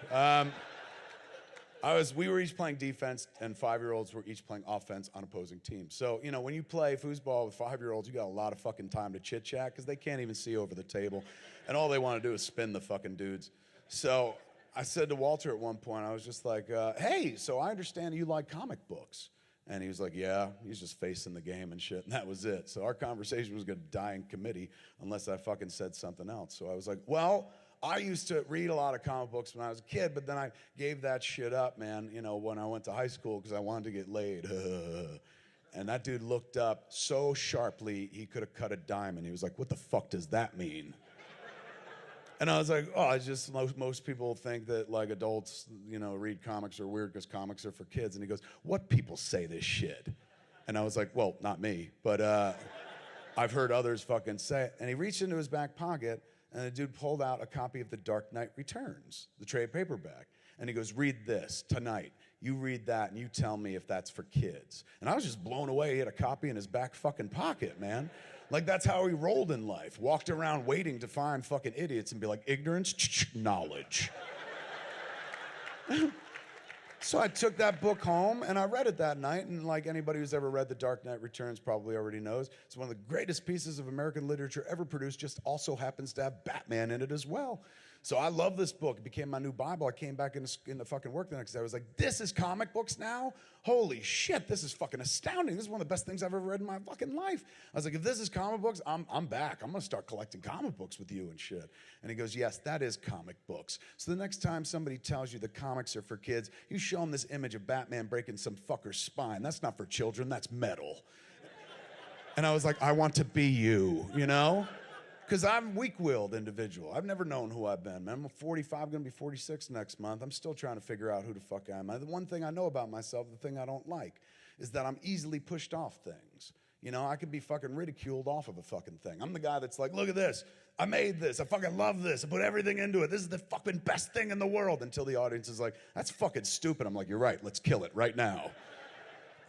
We were each playing defense, and 5-year-olds were each playing offense on opposing teams. So, you know, when you play foosball with 5-year-olds, you got a lot of fucking time to chit-chat because they can't even see over the table, and all they want to do is spin the fucking dudes. So I said to Walter at one point, I was just like, hey, so I understand you like comic books. And he was like, yeah, he's just facing the game and shit, and that was it. So our conversation was going to die in committee unless I fucking said something else. So I was like, well, I used to read a lot of comic books when I was a kid, but then I gave that shit up, man, you know, when I went to high school because I wanted to get laid. And that dude looked up so sharply, he could have cut a diamond. He was like, what the fuck does that mean? And I was like, oh, it's just most people think that, like, adults, you know, read comics are weird because comics are for kids. And he goes, what people say this shit? And I was like, well, not me, but I've heard others fucking say it. And he reached into his back pocket, and the dude pulled out a copy of The Dark Knight Returns, the trade paperback. And he goes, read this tonight. You read that, and you tell me if that's for kids. And I was just blown away. He had a copy in his back fucking pocket, man. Like, that's how he rolled in life. Walked around waiting to find fucking idiots and be like, ignorance, knowledge. So I took that book home, and I read it that night, and like anybody who's ever read The Dark Knight Returns probably already knows, it's one of the greatest pieces of American literature ever produced, just also happens to have Batman in it as well. So I love this book. It became my new Bible. I came back into fucking work the next day. I was like, this is comic books now? Holy shit, this is fucking astounding. This is one of the best things I've ever read in my fucking life. I was like, if this is comic books, I'm back. I'm going to start collecting comic books with you and shit. And he goes, yes, that is comic books. So the next time somebody tells you the comics are for kids, you show them this image of Batman breaking some fucker's spine. That's not for children. That's metal. And I was like, I want to be you, you know? Because I'm a weak-willed individual. I've never known who I've been, man. I'm 45, going to be 46 next month. I'm still trying to figure out who the fuck I am. The one thing I know about myself, the thing I don't like, is that I'm easily pushed off things. You know, I could be fucking ridiculed off of a fucking thing. I'm the guy that's like, look at this. I made this. I fucking love this. I put everything into it. This is the fucking best thing in the world. Until the audience is like, that's fucking stupid. I'm like, you're right. Let's kill it right now.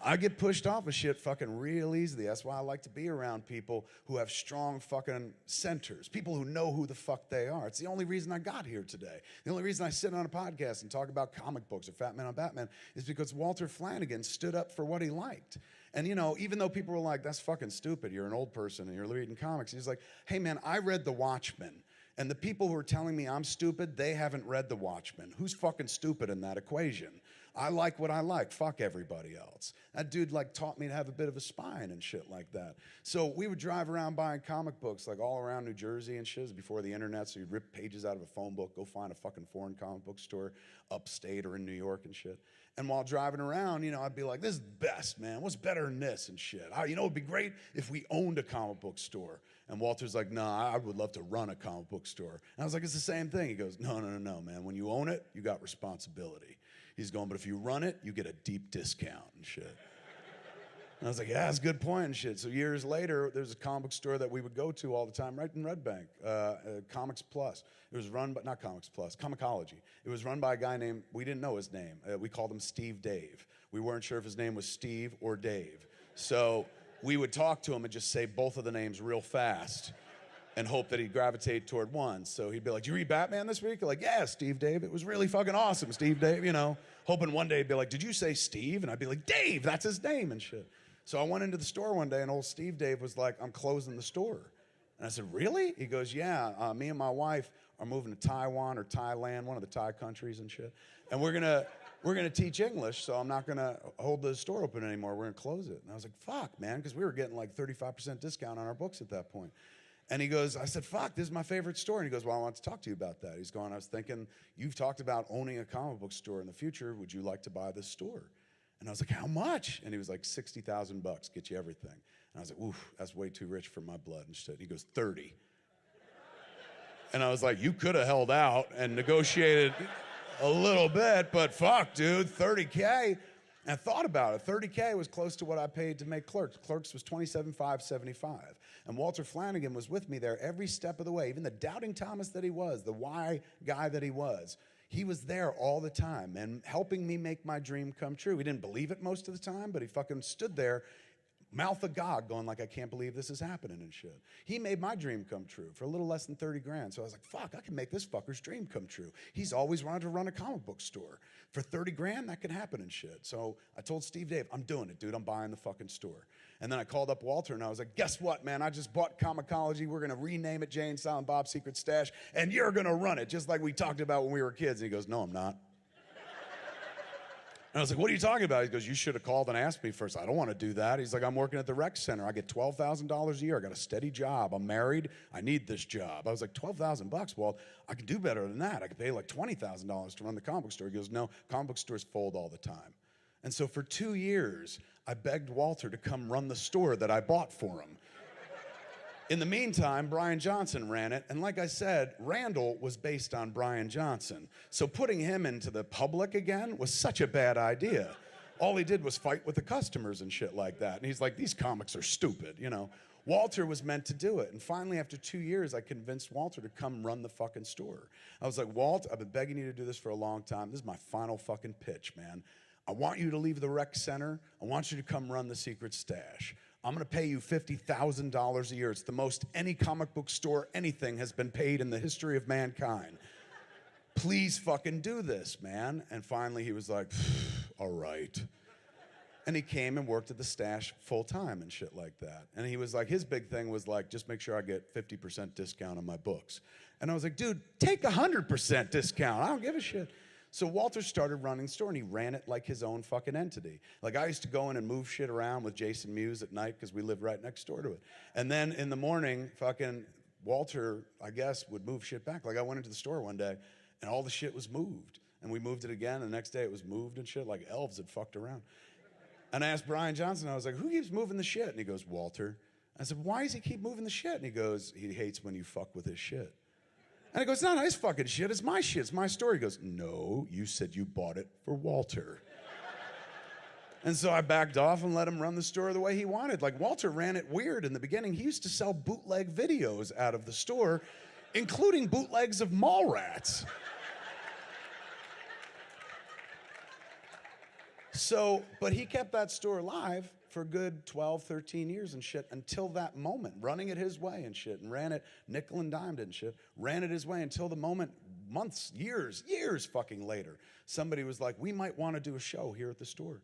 I get pushed off of shit fucking real easily. That's why I like to be around people who have strong fucking centers, people who know who the fuck they are. It's the only reason I got here today. The only reason I sit on a podcast and talk about comic books or Fatman on Batman is because Walter Flanagan stood up for what he liked. And, you know, even though people were like, that's fucking stupid, you're an old person and you're reading comics, he's like, hey, man, I read The Watchmen. And the people who are telling me I'm stupid, they haven't read The Watchmen. Who's fucking stupid in that equation? I like what I like. Fuck everybody else. That dude like taught me to have a bit of a spine and shit like that. So we would drive around buying comic books like all around New Jersey and shit. It was before the internet, so you'd rip pages out of a phone book, go find a fucking foreign comic book store upstate or in New York and shit. And while driving around, you know, I'd be like, this is the best, man. What's better than this and shit? You know, it'd be great if we owned a comic book store. And Walter's like, nah, I would love to run a comic book store. And I was like, it's the same thing. He goes, no, man. When you own it, you got responsibility. He's going, but if you run it, you get a deep discount and shit. And I was like, yeah, that's a good point and shit. So years later, there's a comic book store that we would go to all the time right in Red Bank, Comics Plus. It was run by, not Comics Plus, Comicology. It was run by a guy named, we didn't know his name. We called him Steve Dave. We weren't sure if his name was Steve or Dave. So we would talk to him and just say both of the names real fast and hope that he'd gravitate toward one. So he'd be like, "Did you read Batman this week?" Like, "Yeah, Steve Dave. It was really fucking awesome, Steve Dave," you know. Hoping one day he'd be like, "Did you say Steve?" And I'd be like, "Dave, that's his name," and shit. So I went into the store one day and old Steve Dave was like, "I'm closing the store." And I said, "Really?" He goes, "Yeah, me and my wife are moving to Taiwan or Thailand, one of the Thai countries and shit. And we're gonna teach English, so I'm not gonna hold the store open anymore. We're gonna close it." And I was like, "Fuck, man," because we were getting like 35% discount on our books at that point. And he goes, I said, "Fuck, this is my favorite store." And he goes, "Well, I want to talk to you about that." He's going, "I was thinking, you've talked about owning a comic book store in the future. Would you like to buy this store?" And I was like, "How much?" And he was like, $60,000, get you everything. And I was like, "Oof, that's way too rich for my blood." And shit. He goes, 30. And I was like, "You could have held out and negotiated a little bit, but fuck, dude, 30K. And I thought about it. 30K was close to what I paid to make Clerks. Clerks was $27,575. And Walter Flanagan was with me there every step of the way, even the doubting Thomas that he was, the why guy that he was. He was there all the time and helping me make my dream come true. He didn't believe it most of the time, but he fucking stood there, mouth agog, going like, "I can't believe this is happening," and shit. He made my dream come true for a little less than 30 grand. So I was like, fuck, I can make this fucker's dream come true. He's always wanted to run a comic book store. For 30 grand, that could happen and shit. So I told Steve Dave, "I'm doing it, dude. I'm buying the fucking store." And then I called up Walter and I was like, "Guess what, man? I just bought Comicology. We're going to rename it Jay and Silent Bob's Secret Stash, and you're going to run it just like we talked about when we were kids." And he goes, "No, I'm not." And I was like, "What are you talking about?" He goes, "You should have called and asked me first." "I don't want to do that." He's like, "I'm working at the rec center. I get $12,000 a year. I got a steady job. I'm married. I need this job." I was like, $12,000? Well, I can do better than that. I could pay like $20,000 to run the comic book store. He goes, "No, comic book stores fold all the time." And so for 2 years, I begged Walter to come run the store that I bought for him. In the meantime, Brian Johnson ran it, and like I said, Randall was based on Brian Johnson. So putting him into the public again was such a bad idea. All he did was fight with the customers and shit like that. And he's like, "These comics are stupid," you know. Walter was meant to do it. And finally, after 2 years, I convinced Walter to come run the fucking store. I was like, "Walt, I've been begging you to do this for a long time. This is my final fucking pitch, man. I want you to leave the rec center. I want you to come run the Secret Stash. I'm going to pay you $50,000 a year. It's the most any comic book store, anything, has been paid in the history of mankind. Please fucking do this, man." And finally he was like, "All right." And he came and worked at the Stash full time and shit like that. And he was like, his big thing was like, "Just make sure I get 50% discount on my books." And I was like, "Dude, take 100% discount. I don't give a shit." So Walter started running the store, and he ran it like his own fucking entity. Like, I used to go in and move shit around with Jason Mewes at night because we lived right next door to it. And then in the morning, fucking Walter, I guess, would move shit back. Like, I went into the store one day, and all the shit was moved. And we moved it again, and the next day it was moved and shit, like elves had fucked around. And I asked Brian Johnson, I was like, "Who keeps moving the shit?" And he goes, "Walter." I said, "Why does he keep moving the shit?" And he goes, "He hates when you fuck with his shit." And I go, "It's not his fucking shit, it's my shit, it's my story." He goes, "No, you said you bought it for Walter." And so I backed off and let him run the store the way he wanted. Like, Walter ran it weird in the beginning. He used to sell bootleg videos out of the store, including bootlegs of Mallrats. So, but he kept that store alive for a good 12, 13 years and shit until that moment, running it his way and shit, and ran it nickel and dimed and shit, ran it his way until the moment, months, years fucking later, somebody was like, "We might want to do a show here at the store."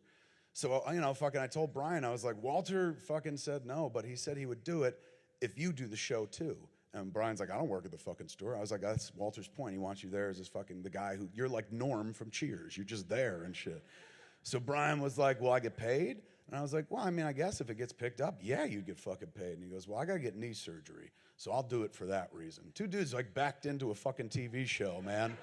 So, you know, fucking I told Brian, I was like, "Walter fucking said no, but he said he would do it if you do the show too." And Brian's like, "I don't work at the fucking store." I was like, "That's Walter's point. He wants you there as this fucking, the guy who, you're like Norm from Cheers. You're just there and shit." So Brian was like, "Well, I get paid?" And I was like, "Well, I mean, I guess if it gets picked up, yeah, you'd get fucking paid." And he goes, "Well, I gotta get knee surgery, so I'll do it for that reason." Two dudes like backed into a fucking TV show, man.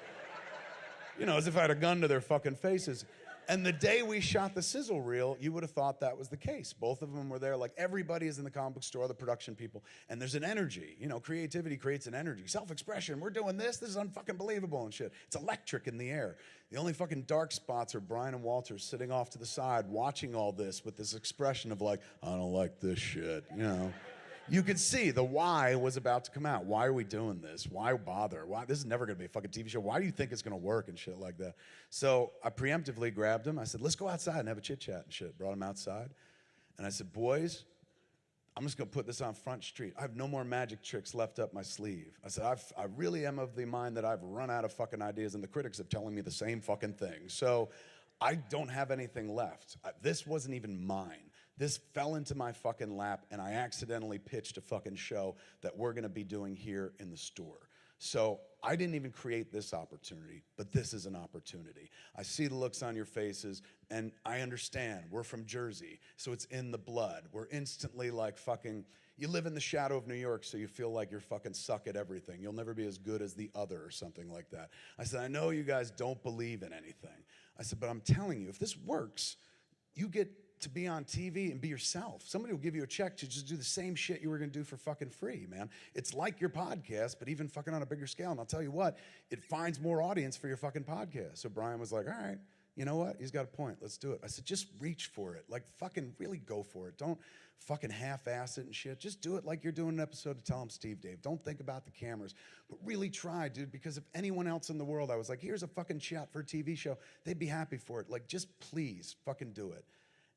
You know, as if I had a gun to their fucking faces. And the day we shot the sizzle reel, you would have thought that was the case. Both of them were there. Like, everybody is in the comic book store, the production people, and there's an energy. You know, creativity creates an energy. Self-expression, we're doing this is unfucking believable and shit. It's electric in the air. The only fucking dark spots are Brian and Walter sitting off to the side watching all this with this expression of like, I don't like this shit, you know. You could see the why was about to come out. Why are we doing this? Why bother? Why? This is never going to be a fucking TV show. Why do you think it's going to work and shit like that? So I preemptively grabbed him. I said, let's go outside and have a chit-chat and shit. Brought him outside. And I said, boys, I'm just going to put this on Front Street. I have no more magic tricks left up my sleeve. I said, I really am of the mind that I've run out of fucking ideas, and the critics are telling me the same fucking thing. So I don't have anything left. This wasn't even mine. This fell into my fucking lap, and I accidentally pitched a fucking show that we're gonna be doing here in the store. So I didn't even create this opportunity, but this is an opportunity. I see the looks on your faces, and I understand. We're from Jersey, so it's in the blood. We're instantly like fucking, you live in the shadow of New York, so you feel like you're fucking suck at everything. You'll never be as good as the other or something like that. I said, I know you guys don't believe in anything. I said, but I'm telling you, if this works, you get to be on TV and be yourself. Somebody will give you a check to just do the same shit you were gonna do for fucking free, man. It's like your podcast, but even fucking on a bigger scale. And I'll tell you what, it finds more audience for your fucking podcast. So Brian was like, all right, you know what? He's got a point. Let's do it. I said, just reach for it. Like, fucking really go for it. Don't fucking half-ass it and shit. Just do it like you're doing an episode of Tell 'em Steve Dave. Don't think about the cameras. But really try, dude, because if anyone else in the world, I was like, here's a fucking shot for a TV show, they'd be happy for it. Like, just please fucking do it.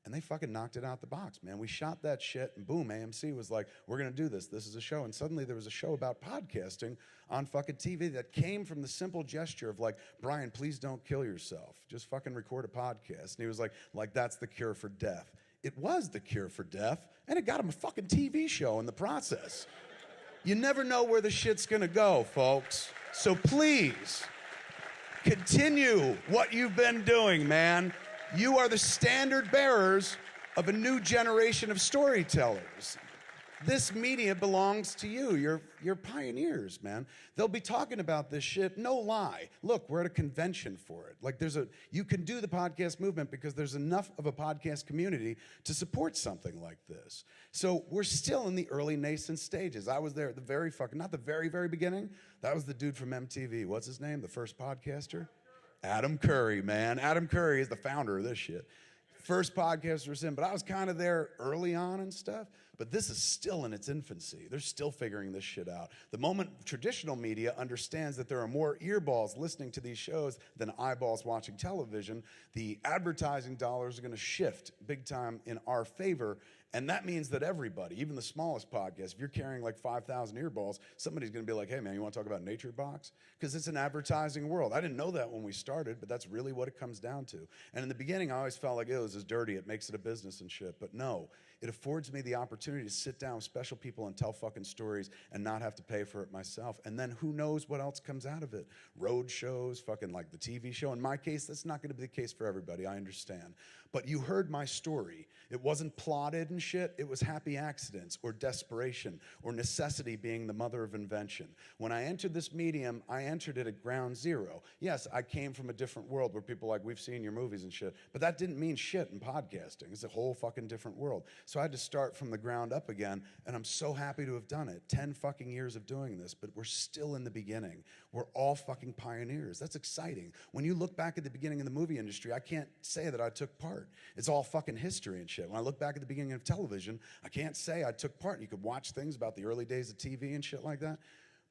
And they fucking knocked it out the box, man. We shot that shit, and boom, AMC was like, we're gonna do this. This is a show. And suddenly there was a show about podcasting on fucking TV that came from the simple gesture of like, Brian, please don't kill yourself. Just fucking record a podcast. And he was like, that's the cure for death. It was the cure for death, and it got him a fucking TV show in the process. You never know where the shit's gonna go, folks. So please, continue what you've been doing, man. You are the standard bearers of a new generation of storytellers. This media belongs to you. You're pioneers, man. They'll be talking about this shit, no lie. Look, we're at a convention for it. Like, you can do the podcast movement because there's enough of a podcast community to support something like this. So we're still in the early nascent stages. I was there at the very not the very, very beginning. That was the dude from MTV. What's his name? The first podcaster? Adam Curry, man. Adam Curry is the founder of this shit. First podcaster was him, but I was kind of there early on and stuff. But this is still in its infancy. They're still figuring this shit out. The moment traditional media understands that there are more earballs listening to these shows than eyeballs watching television, the advertising dollars are going to shift big time in our favor. And that means that everybody, even the smallest podcast, if you're carrying like 5,000 earballs, somebody's going to be like, hey, man, you want to talk about Nature Box? Because it's an advertising world. I didn't know that when we started, but that's really what it comes down to. And in the beginning, I always felt like it was as dirty. It makes it a business and shit. But no, it affords me the opportunity to sit down with special people and tell fucking stories and not have to pay for it myself. And then who knows what else comes out of it? Road shows, fucking like the TV show. In my case, that's not going to be the case for everybody. I understand. But you heard my story. It wasn't plotted and shit. It was happy accidents or desperation or necessity being the mother of invention. When I entered this medium, I entered it at ground zero. Yes, I came from a different world where people are like, we've seen your movies and shit. But that didn't mean shit in podcasting. It's a whole fucking different world. So I had to start from the ground up again, and I'm so happy to have done it. 10 fucking years of doing this, but we're still in the beginning. We're all fucking pioneers. That's exciting. When you look back at the beginning of the movie industry, I can't say that I took part. It's all fucking history and shit. When I look back at the beginning of television, I can't say I took part. You could watch things about the early days of TV and shit like that.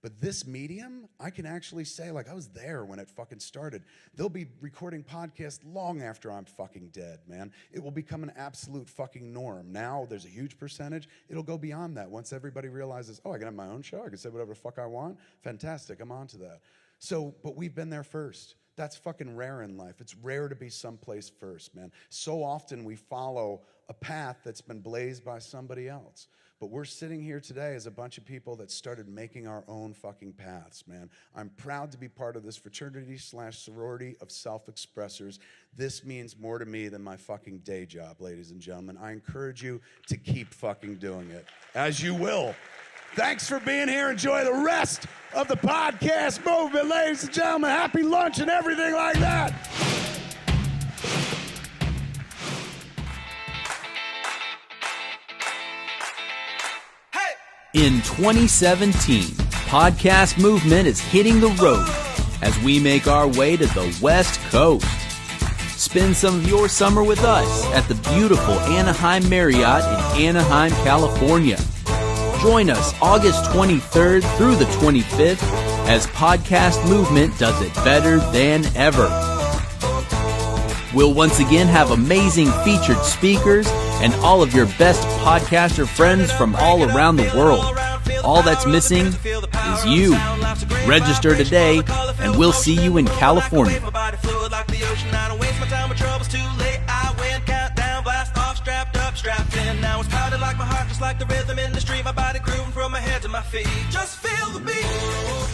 But this medium, I can actually say, like, I was there when it fucking started. They'll be recording podcasts long after I'm fucking dead, man. It will become an absolute fucking norm. Now, there's a huge percentage. It'll go beyond that. Once everybody realizes, oh, I can have my own show. I can say whatever the fuck I want. Fantastic. I'm on to that. So, but we've been there first. That's fucking rare in life. It's rare to be someplace first, man. So often we follow a path that's been blazed by somebody else. But we're sitting here today as a bunch of people that started making our own fucking paths, man. I'm proud to be part of this fraternity/sorority of self-expressors. This means more to me than my fucking day job, ladies and gentlemen. I encourage you to keep fucking doing it, as you will. Thanks for being here. Enjoy the rest of the podcast movement, ladies and gentlemen. Happy lunch and everything like that. In 2017, podcast movement is hitting the road as we make our way to the West Coast. Spend some of your summer with us at the beautiful Anaheim Marriott in Anaheim, California. Join us August 23rd through the 25th as podcast movement does it better than ever. We'll once again have amazing featured speakers and all of your best podcaster friends from all around the world. All that's missing is you. Register today, and we'll see you in California. Like the rhythm in the street, my body grooving from my head to my feet. Just feel the beat.